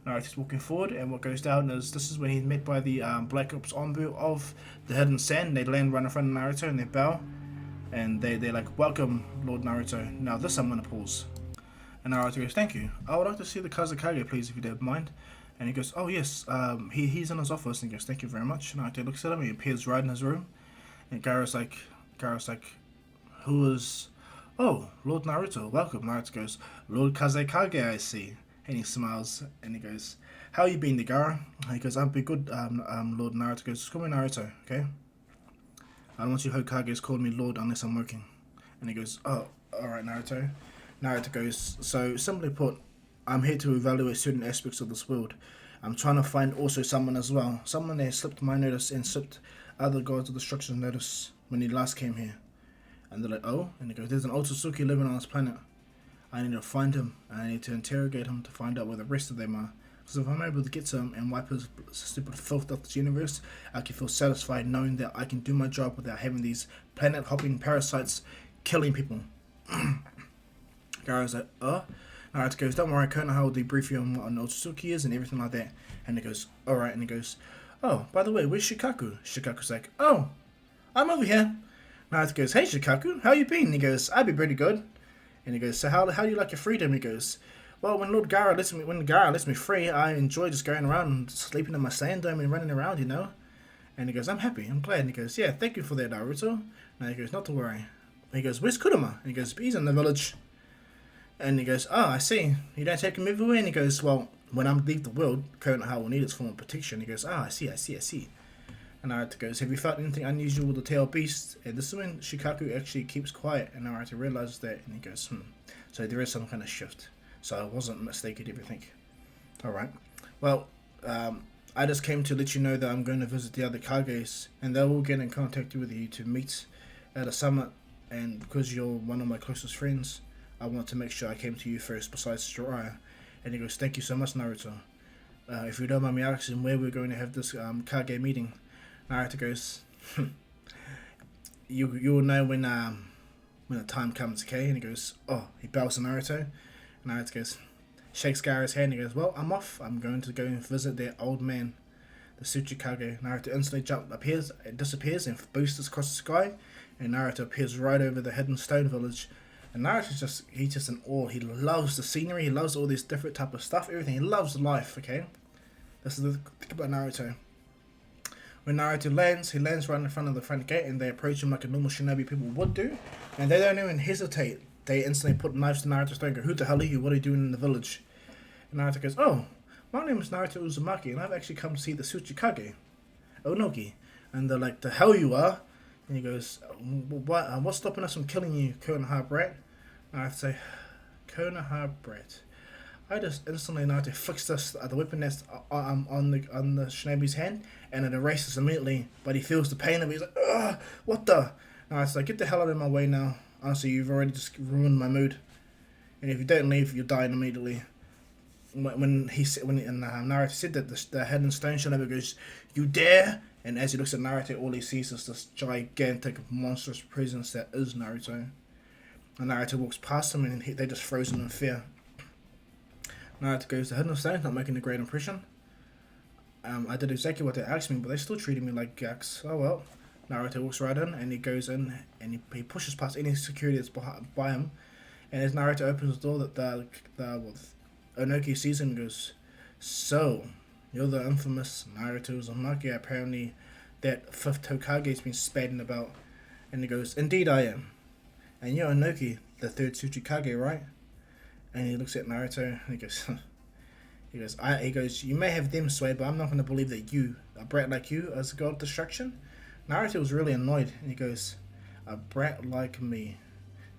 Naruto's walking forward, and what goes down is, this is when he's met by the Black Ops Onbu of the Hidden Sand. They land right in front of Naruto, and they bow. And they're like, welcome, Lord Naruto. Now this I'm going to pause. And Naruto goes, thank you. I would like to see the Kazekage, please, if you don't mind. And he goes, oh yes, he's in his office. And he goes, thank you very much. And Naruto looks at him, he appears right in his room. And Gaara's like, who is... Oh, Lord Naruto, welcome. Naruto goes, Lord Kazekage, I see. And he smiles, and he goes, how you been, Gaara? And he goes, I've been good, Lord Naruto goes, just call me Naruto, okay? I don't want you Hokages calling me Lord unless I'm working. And he goes, oh, alright, Naruto. Naruto goes, so simply put, I'm here to evaluate certain aspects of this world. I'm trying to find also someone as well. Someone that slipped my notice and slipped other gods of destruction's notice when he last came here. And they're like, oh? And he goes, there's an Otsutsuki living on this planet. I need to find him, and I need to interrogate him to find out where the rest of them are. Because if I'm able to get to him and wipe his stupid filth off this universe, I can feel satisfied knowing that I can do my job without having these planet-hopping parasites killing people. Gaara's like, Naruto goes, don't worry, Konoha will debrief you on what an Otsutsuki is and everything like that. And he goes, alright, and he goes, oh, by the way, where's Shikaku? Shikaku's like, oh, I'm over here. Naruto goes, hey Shikaku, how you been? And he goes, I've been pretty good. And he goes, so how do you like your freedom? And he goes, well, when Gaara lets me free, I enjoy just going around and sleeping in my sand dome and running around, And he goes, I'm happy, I'm glad. And he goes, yeah, thank you for that, Naruto. And he goes, not to worry. And he goes, where's Kurama? And he goes, he's in the village. And he goes, oh, I see. You don't take him everywhere? And he goes, well, when I leave the world, Konoha will need its form of protection. He goes, I see. And Naruto goes, have you felt anything unusual with the tail beast? And this is when Shikaku actually keeps quiet, and Naruto realizes that, and he goes, So there is some kind of shift. So I wasn't mistaken, everything. Alright. Well, I just came to let you know that I'm going to visit the other Kages, and they will get in contact with you to meet at a summit, and because you're one of my closest friends, I want to make sure I came to you first, besides Jiraiya. And he goes, thank you so much, Naruto. If you don't mind me asking where we're going to have this Kage meeting, Naruto goes, you'll know when the time comes, okay? And he goes, oh, he bows to Naruto. And Naruto goes, shakes Gaara's hand and goes, well, I'm off. I'm going to go and visit that old man, the Tsuchikage. Naruto instantly disappears and boosts across the sky, and Naruto appears right over the hidden stone village. And he's just in awe. He loves the scenery, he loves all this different type of stuff, everything. He loves life, okay? This is the thing about Naruto. When Naruto lands, he lands right in front of the front gate, and they approach him like a normal shinobi people would do, and they don't even hesitate. They instantly put knives to Naruto's throat and go, who the hell are you? What are you doing in the village? And Naruto goes, oh, my name is Naruto Uzumaki, and I've actually come to see the Tsuchikage, Onogi. And they're like, the hell you are? And he goes, what's stopping us from killing you, Konoha brat? And I have to say, Konoha brat. I just instantly Naruto flicks the weapon that's on the shinobi's hand, and it erases immediately. But he feels the pain of it. He's like, ugh, what the? And it's like, get the hell out of my way now. Honestly, you've already just ruined my mood. And if you don't leave, you're dying immediately. When Naruto said that, the hidden stone shinobi goes, you dare? And as he looks at Naruto, all he sees is this gigantic, monstrous presence that is Naruto. And Naruto walks past him, and they just frozen in fear. Naruto goes, the hidden stone's not making a great impression. I did exactly what they asked me, but they still treated me like gax. Oh well. Naruto walks right in, and he goes in, and he pushes past any security that's by him. And as Naruto opens the door, the Onoki sees him and goes, so, you're the infamous Naruto Uzumaki. Apparently that 5th Hokage's been spading about. And he goes, indeed I am. And you're Onoki, the 3rd Tsuchikage, right? And he looks at Naruto and he goes, you may have them swayed, but I'm not going to believe that you, a brat like you, is a god of destruction. Naruto was really annoyed, and he goes, a brat like me.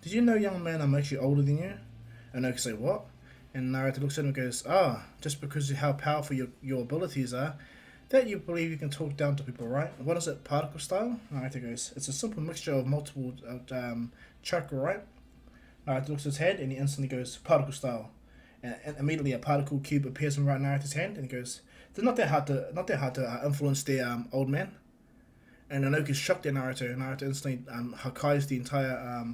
Did you know, young man, I'm actually older than you? And Naruto say, what? And Naruto looks at him and goes, just because of how powerful your abilities are, that you believe you can talk down to people, right? What is it, particle style? Naruto goes, it's a simple mixture of multiple chakra, right? Naruto looks at his head and he instantly goes, particle style. And immediately a particle cube appears in right Naruto's hand, and he goes, it's not that hard to influence the old man. And Inoki's shocked at Naruto. Naruto instantly Hakai's the entire,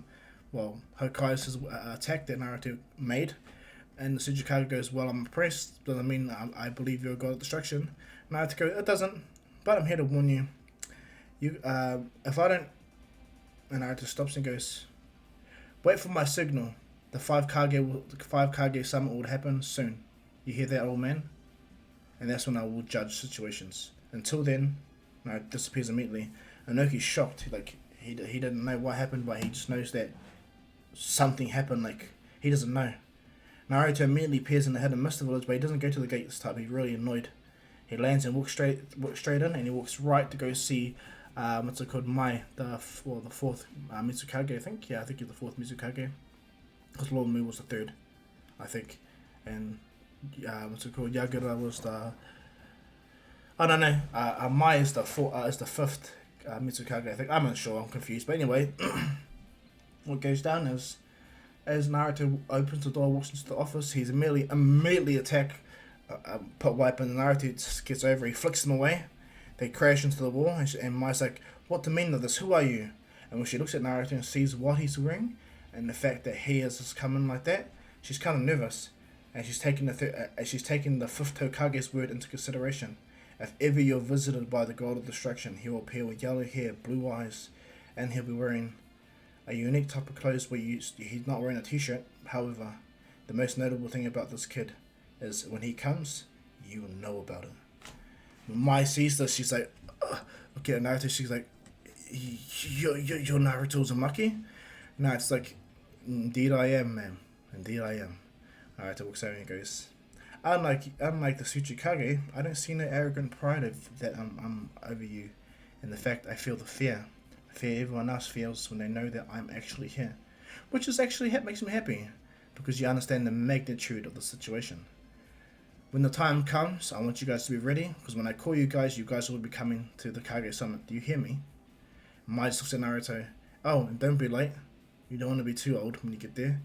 Hakai's his attack that Naruto made. And the Tsuchikage goes, well, I'm impressed. Doesn't mean I believe you're a god of destruction. Naruto goes, it doesn't. But I'm here to warn you. If I don't... And Naruto stops and goes, wait for my signal. The 5 Kage summit will happen soon. You hear that, old man? And that's when I will judge situations. Until then, Naruto disappears immediately. Inoki's shocked. He didn't know what happened, but he just knows that something happened. He doesn't know. Naruto immediately appears in the hidden mist village, but he doesn't go to the gate this time. He's really annoyed. He lands and walks straight in, and he walks right to go see what's it called, the 4th Mizukage, I think. Yeah, I think you're the 4th Mizukage. Because Lord Mu was the 3rd, I think. And what's it called? Yagura was the... I don't know. Mai is the 5th Mizukage, I think. I'm not sure. I'm confused. But anyway, what goes down is, as Naruto opens the door, walks into the office, he's immediately attacked, put wipe, and Naruto just gets over. He flicks him away. They crash into the wall, and Mai's like, what the meaning of this? Who are you? And when she looks at Naruto and sees what he's wearing, and the fact that he has just come in like that, she's kind of nervous, and she's taking the 5th Hokage's word into consideration. If ever you're visited by the god of destruction, he will appear with yellow hair, blue eyes, and he'll be wearing a unique type of clothes where he's not wearing a t-shirt. However, the most notable thing about this kid is when he comes, you will know about it. When Mai sees this, she's like, okay, Naruto, she's like, you're Naruto Uzumaki? No, it's like, indeed I am, ma'am. Indeed I am. Naruto walks over and goes, unlike the Tsuchikage, I don't see no arrogant pride that I'm over you. And the fact I feel the fear everyone else feels when they know that I'm actually here. Which is actually makes me happy, because you understand the magnitude of the situation. When the time comes, I want you guys to be ready, because when I call you guys will be coming to the Kage Summit. Do you hear me? Mai just looks at Naruto. Oh, and don't be late. You don't want to be too old when you get there.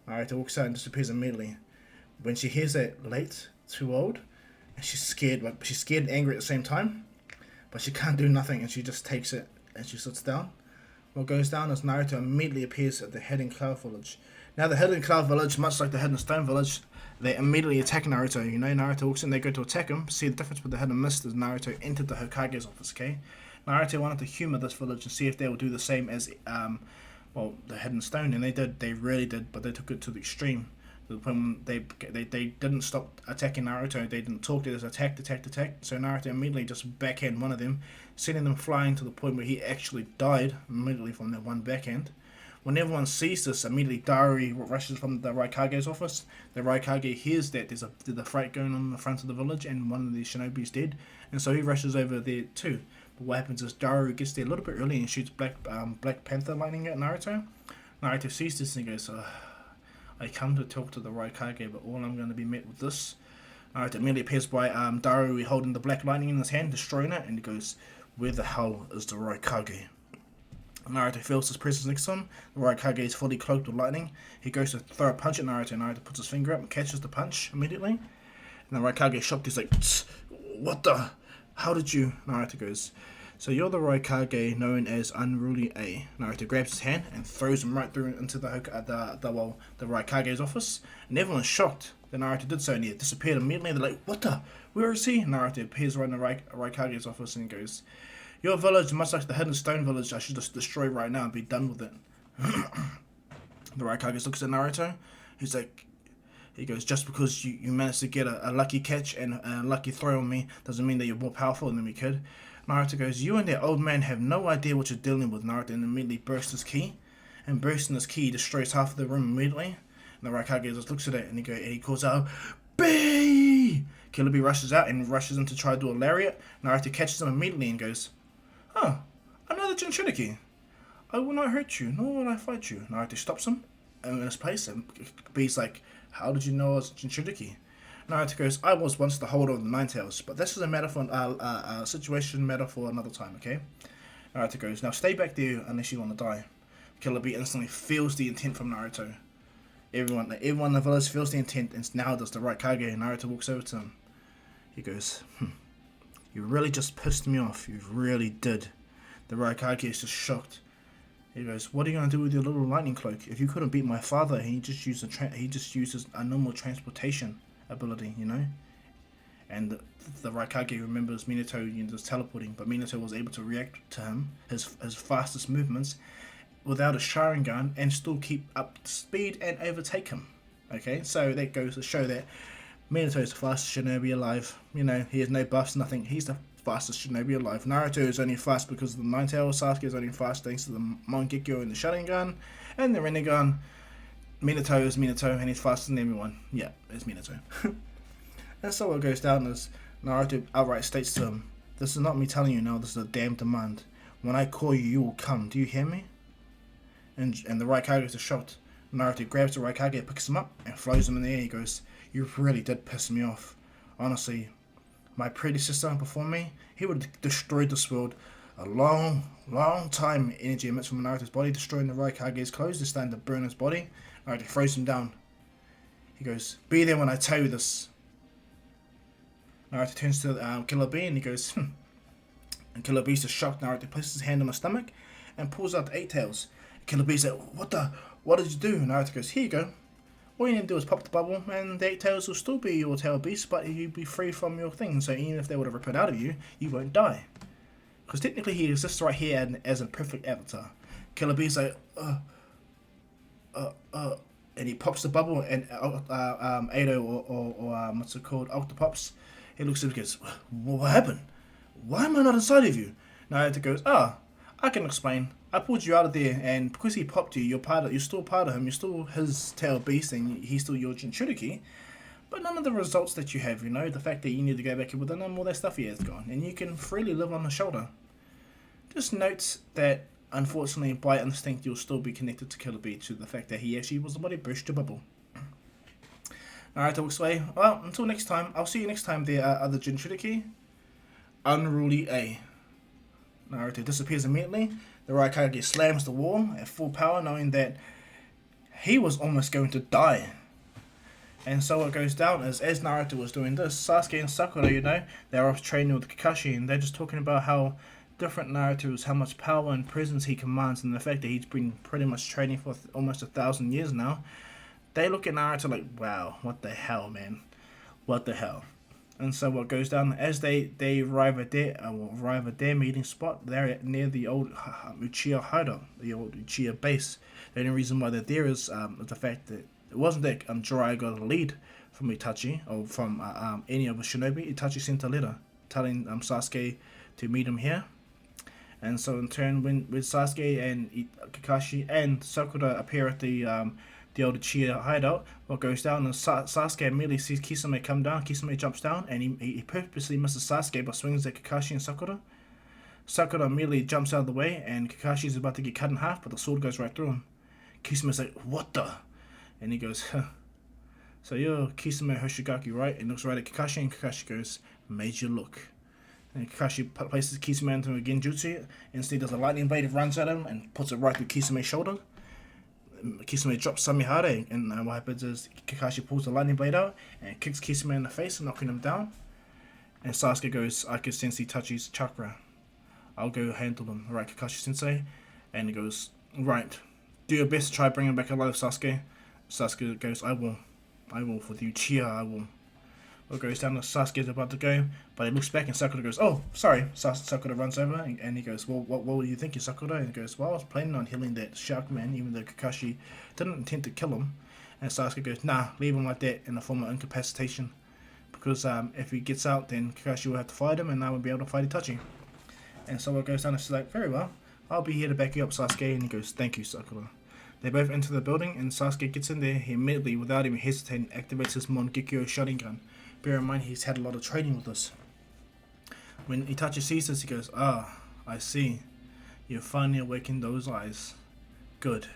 Naruto walks out and disappears immediately. When she hears that late, too old, and she's scared and angry at the same time, but she can't do nothing, and she just takes it and she sits down. What goes down is Naruto immediately appears at the Hidden Cloud Village. Now, the Hidden Cloud Village, much like the Hidden Stone Village, they immediately attack Naruto. You know, Naruto walks in, they go to attack him. See, the difference with the Hidden Mist is Naruto entered the Hokage's office, okay? Naruto wanted to humor this village and see if they would do the same as, the Hidden Stone, and they did. They really did, but they took it to the extreme. To the point when they didn't stop attacking Naruto. They didn't talk. They just attacked. So Naruto immediately just backhand one of them, sending them flying to the point where he actually died immediately from that one backhand. When everyone sees this, immediately Dari rushes from the Raikage's office. The Raikage hears that there's a fight going on in the front of the village and one of the shinobi's dead, and so he rushes over there too. But what happens is Daru gets there a little bit early and shoots Black Panther lightning at Naruto. Naruto sees this and he goes, I come to talk to the Raikage, but all I'm going to be met with this. Naruto immediately appears by Daru holding the black lightning in his hand, destroying it, and he goes, where the hell is the Raikage? Naruto feels his presence next to him. The Raikage is fully cloaked with lightning. He goes to throw a punch at Naruto. Naruto puts his finger up and catches the punch immediately. And the Raikage is shocked. He's like, what the? How did you? Naruto goes, so you're the Raikage known as Unruly A. Naruto grabs his hand and throws him right through into the Raikage's office. And everyone's shocked that Naruto did so, and he disappeared immediately. They're like, what the? Where is he? Naruto appears right in the Raikage's office and goes, your village, much like the Hidden Stone Village, I should just destroy right now and be done with it. The Raikage looks at Naruto. He goes, just because you managed to get a lucky catch and a lucky throw on me doesn't mean that you're more powerful than me, kid. Naruto goes, you and that old man have no idea what you're dealing with. Naruto and immediately bursts his ki. And bursting his ki destroys half of the room immediately. And the Raikage just looks at it and he calls out, B! Killer B rushes out and rushes in to try to do a lariat. Naruto catches him immediately and goes, another Jinchuriki. I will not hurt you, nor will I fight you. Naruto stops him in his place, and B's like, how did you know I was Jinchuriki? Naruto goes, I was once the holder of the Nine Tails, but this is a matter for a situation matter for another time, okay? Naruto goes, now stay back there unless you want to die. Killer B instantly feels the intent from Naruto. Everyone in the village feels the intent, and now does the Raikage. Naruto walks over to him. He goes, you really just pissed me off. You really did. The Raikage is just shocked. He goes, what are you going to do with your little lightning cloak? If you couldn't beat my father, he just uses a normal transportation ability, you know? And the Raikage remembers Minato just teleporting, but Minato was able to react to him, his fastest movements, without a Sharingan and still keep up speed and overtake him. Okay, so that goes to show that Minato is the fastest shinobi alive. You know, he has no buffs, nothing. He's the fastest shinobi alive. Naruto is only fast because of the Nine Tails. Sasuke is only fast thanks to the Mangekyo and the Sharingan. And the Rinnegan. Minato is Minato and he's faster than everyone. Yeah, it's Minato. And so what goes down is Naruto outright states to him, this is not me telling you now, this is a damn demand. When I call you, you will come. Do you hear me? And the Raikage is shocked. Naruto grabs the Raikage, picks him up, and throws him in the air. He goes, you really did piss me off. Honestly, my predecessor before me, he would have destroyed this world a long, long time. Energy emits from Naruto's body, destroying the Raikage's clothes. They're starting to burn his body. Naruto throws him down. He goes, be there when I tell you this. Naruto turns to Killer B and he goes, And Killer B's just shocked. Naruto places his hand on my stomach and pulls out the Eight Tails. Killer B's like, what did you do? Naruto goes, here you go. All you need to do is pop the bubble and the Eight Tails will still be your tail beast, but you'll be free from your thing. So even if they would have ripped it out of you, you won't die. Because technically he exists right here as a perfect avatar. Killer B's like, and he pops the bubble and Ado or what's it called, Octopops. He looks at him and goes, what happened? Why am I not inside of you? Naruto goes, I can explain. I pulled you out of there, and because he popped you, you're still part of him. You're still his tail beast, and he's still your Jinchuriki. But none of the results that you have, the fact that you need to go back within him, all that stuff he has gone, and you can freely live on his shoulder. Just note that, unfortunately, by instinct, you'll still be connected to Killer B to the fact that he actually was the one who burst your bubble. Naruto walks away. Well, until next time, I'll see you next time there, other Jinchuriki. Unruly A. Naruto disappears immediately. The Raikage slams the wall at full power, knowing that he was almost going to die. And so what goes down is, as Naruto was doing this, Sasuke and Sakura, they're off training with Kakashi, and they're just talking about how different narratives, how much power and presence he commands, and the fact that he's been pretty much training for almost 1,000 years now, they look at Naruto like, wow, what the hell, man? What the hell? And so what goes down as they arrive at their meeting spot. They're near the old Uchiha hideout, the old Uchiha base. The only reason why they're there is the fact that it wasn't that Jiraiya got a lead from Itachi or from any of the shinobi. Itachi sent a letter telling Sasuke to meet him here. And so in turn, when Sasuke and Kakashi and Sakura appear at the old Uchiha hideout, what goes down is Sasuke immediately sees Kisame come down. Kisame jumps down and he purposely misses Sasuke but swings at Kakashi and Sakura. Sakura immediately jumps out of the way and Kakashi is about to get cut in half, but the sword goes right through him. Kisame's like, what the? And he goes, huh. So you're Kisame Hoshigaki, right? And looks right at Kakashi and Kakashi goes, made you look. And Kakashi places Kisame into a genjutsu. Instead does a lightning blade, runs at him and puts it right through Kisame's shoulder. Kisame drops Samihara, and what happens is Kakashi pulls the lightning blade out and kicks Kisame in the face, knocking him down. And Sasuke goes, I can sense Itachi's chakra. I'll go handle him. Right, Kakashi Sensei. And he goes, right, do your best to try bring him back alive, Sasuke. Sasuke goes, I will for the Uchiha, I will. What goes down, Sasuke's about to go, but he looks back and Sakura goes, oh, sorry. Sakura runs over and he goes, well, what were you thinking, Sakura? And he goes, well, I was planning on healing that shark man, even though Kakashi didn't intend to kill him. And Sasuke goes, nah, leave him like that in a form of incapacitation. Because if he gets out, then Kakashi will have to fight him and I will be able to fight Itachi. And so what goes down is she's like, very well, I'll be here to back you up, Sasuke. And he goes, thank you, Sakura. They both enter the building and Sasuke gets in there. He immediately, without even hesitating, activates his Mangekyo Sharingan. Bear in mind, he's had a lot of training with us. When Itachi sees this, he goes, I see. You've finally awakened those eyes. Good.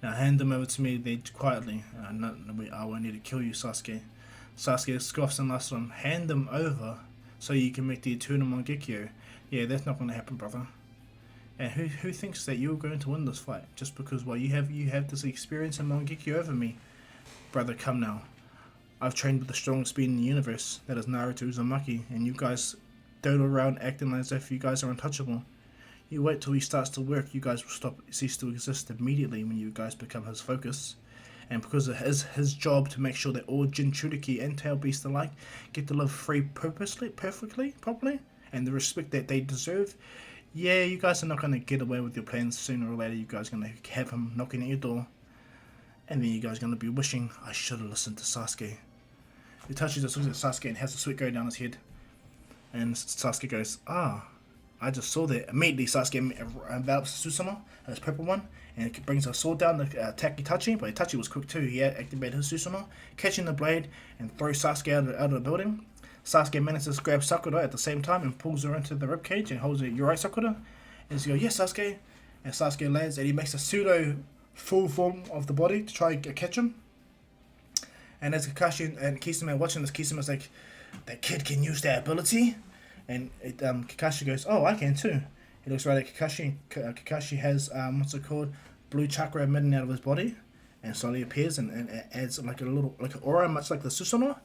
Now hand them over to me there quietly. I won't need to kill you, Sasuke. Sasuke scoffs and laughs at him. Hand them over so you can make the eternal Mangekyo. Yeah, that's not going to happen, brother. And who thinks that you're going to win this fight? Just because, well, you have this experience in Mangekyo over me. Brother, come now. I've trained with the strongest being in the universe, that is Naruto Uzumaki, and you guys dote around acting as if you guys are untouchable. You wait till he starts to work, you guys will cease to exist immediately when you guys become his focus. And because it is his job to make sure that all Jinchuriki and Tail Beasts alike get to live free perfectly, properly, and the respect that they deserve, yeah, you guys are not going to get away with your plans. Sooner or later, you guys are going to have him knocking at your door, and then you guys are going to be wishing, I should have listened to Sasuke. Itachi just looks at Sasuke and has the sweat go down his head. And Sasuke goes, I just saw that. Immediately Sasuke envelops Susanoo, his purple one, and brings a sword down to attack Itachi, but Itachi was quick too. He activated his Susanoo, catching the blade and throws Sasuke out of the building. Sasuke manages to grab Sakura at the same time and pulls her into the ribcage and holds it, you right, Sakura? And she goes, yes, Sasuke. And Sasuke lands and he makes a pseudo full form of the body to try and catch him. And as Kakashi and Kisame are watching this, Kisame's like, that kid can use that ability? And Kakashi goes, oh, I can too. He looks right at Kakashi, and Kakashi has, what's it called? Blue chakra emitting out of his body. And slowly appears and adds like an aura, much like the Susanoo.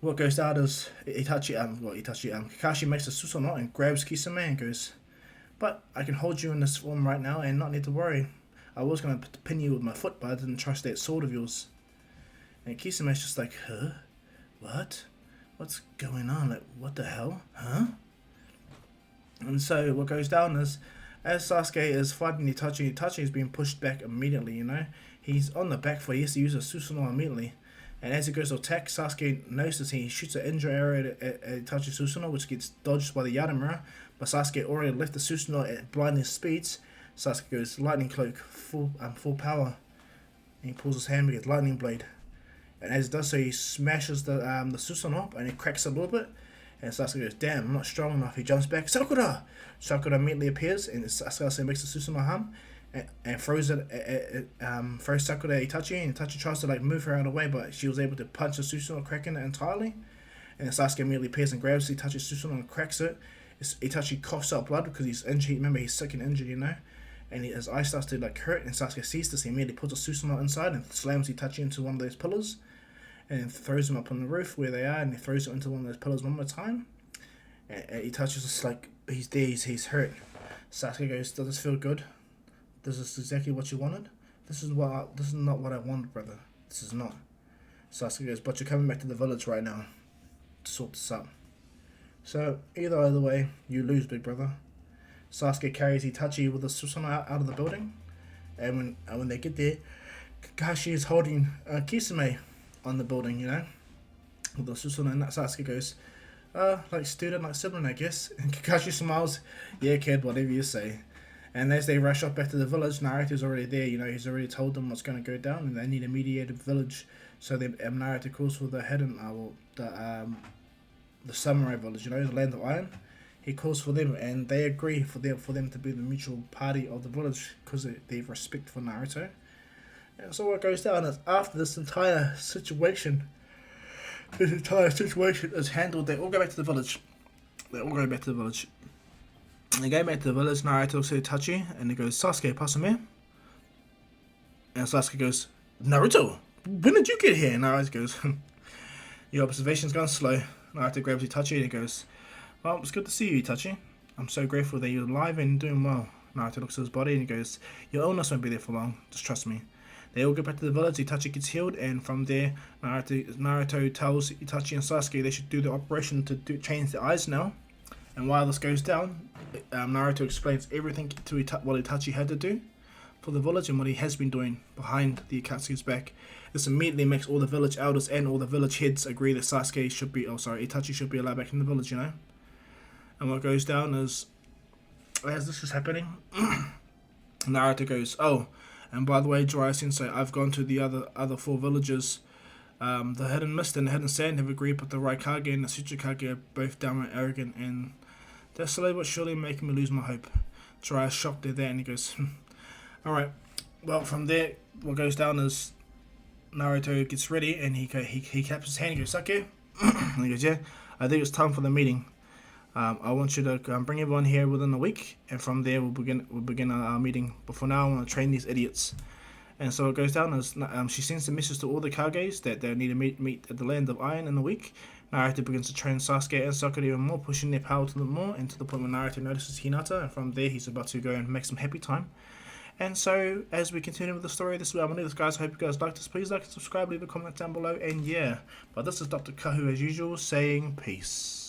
What goes down is Kakashi makes the Susanoo and grabs Kisame and goes, but I can hold you in this form right now and not need to worry. I was going to pin you with my foot, but I didn't trust that sword of yours. And Kisame's just like, huh? What? What's going on? Like, what the hell? Huh? And so what goes down is, as Sasuke is fighting Itachi is being pushed back immediately, you know? He's on the back foot, he has to use a Susanoo immediately. And as he goes to attack, Sasuke notices he shoots an injury arrow at Itachi's Susanoo, which gets dodged by the Yadamura. But Sasuke already left the Susanoo at blinding speeds. Sasuke goes, lightning cloak, full power. And he pulls his hand with his lightning blade. And as he does so, he smashes the Susanoo up and it cracks a little bit. And Sasuke goes, damn, I'm not strong enough. He jumps back, Sakura! Sakura immediately appears and Sasuke makes the Susanoo hum and throws Sakura at Itachi. And Itachi tries to like move her out of the way, but she was able to punch the Susanoo, cracking it entirely. And Sasuke immediately appears and grabs Itachi's Susanoo and cracks it. Itachi coughs out blood because he's injured. Remember, he's sick and injured, you know. And his eye starts to like hurt, and Sasuke sees this. He immediately puts a Susanoo inside and slams Itachi into one of those pillars, and throws him up on the roof where they are, and he throws it into one of those pillars one more time. And Itachi's just like he's there. He's hurt. Sasuke goes, "Does this feel good? This is exactly what you wanted. This is not what I wanted, brother. This is not." Sasuke goes, "But you're coming back to the village right now to sort this out. So either way, you lose, big brother." Sasuke carries Itachi with a Susanoo out of the building, and when they get there, Kakashi is holding Kisame on the building, with the Susanoo, and Sasuke goes, like student, like sibling, I guess. And Kakashi smiles, "Yeah, kid, whatever you say." And as they rush off back to the village, Naruto's already there. He's already told them what's going to go down, and they need a mediated village. So Naruto calls for the hidden, the samurai village, the land of iron. He calls for them, and they agree for them to be the mutual party of the village because they have respect for Naruto. And so what goes down is after this entire situation is handled, they all go back to the village. They go back to the village, Naruto looks at Itachi, and he goes, "Sasuke, pass him here." And Sasuke goes, "Naruto, when did you get here?" And Naruto goes, "Your observation's gone slow." Naruto grabs Itachi and he goes, "Well, it's good to see you, Itachi. I'm so grateful that you're alive and doing well." Naruto looks at his body and he goes, "Your illness won't be there for long. Just trust me." They all go back to the village. Itachi gets healed, and from there, Naruto tells Itachi and Sasuke they should do the operation to change the eyes now. And while this goes down, Naruto explains everything to what Itachi had to do for the village and what he has been doing behind the Akatsuki's back. This immediately makes all the village elders and all the village heads agree that Itachi should be allowed back in the village, And what goes down is, as this is happening, Naruto goes, "Oh, and by the way, Jiraiya Sensei, I've gone to the other four villages. The Hidden Mist and the Hidden Sand have agreed, but the Raikage and the Tsuchikage are both downright arrogant, and they're slowly but surely making me lose my hope." Jiraiya's shocked at that, and he goes, "Alright." Well, from there, what goes down is Naruto gets ready, and he claps his hand, and goes, "Sake?" And he goes, "Yeah, I think it's time for the meeting. I want you to bring everyone here within a week, and from there we'll begin our meeting. But for now, I want to train these idiots." And so it goes down as she sends a message to all the Kages that they need to meet at the land of Iron in a week. Naruto begins to train Sasuke and Sakura even more, pushing their power to the more, and to the point where Naruto notices Hinata, and from there he's about to go and make some happy time. And so, as we continue with the story, this is where I'm going to leave this, guys. I hope you guys liked this. Please like and subscribe, leave a comment down below, and yeah. But this is Dr. Kahu, as usual, saying peace.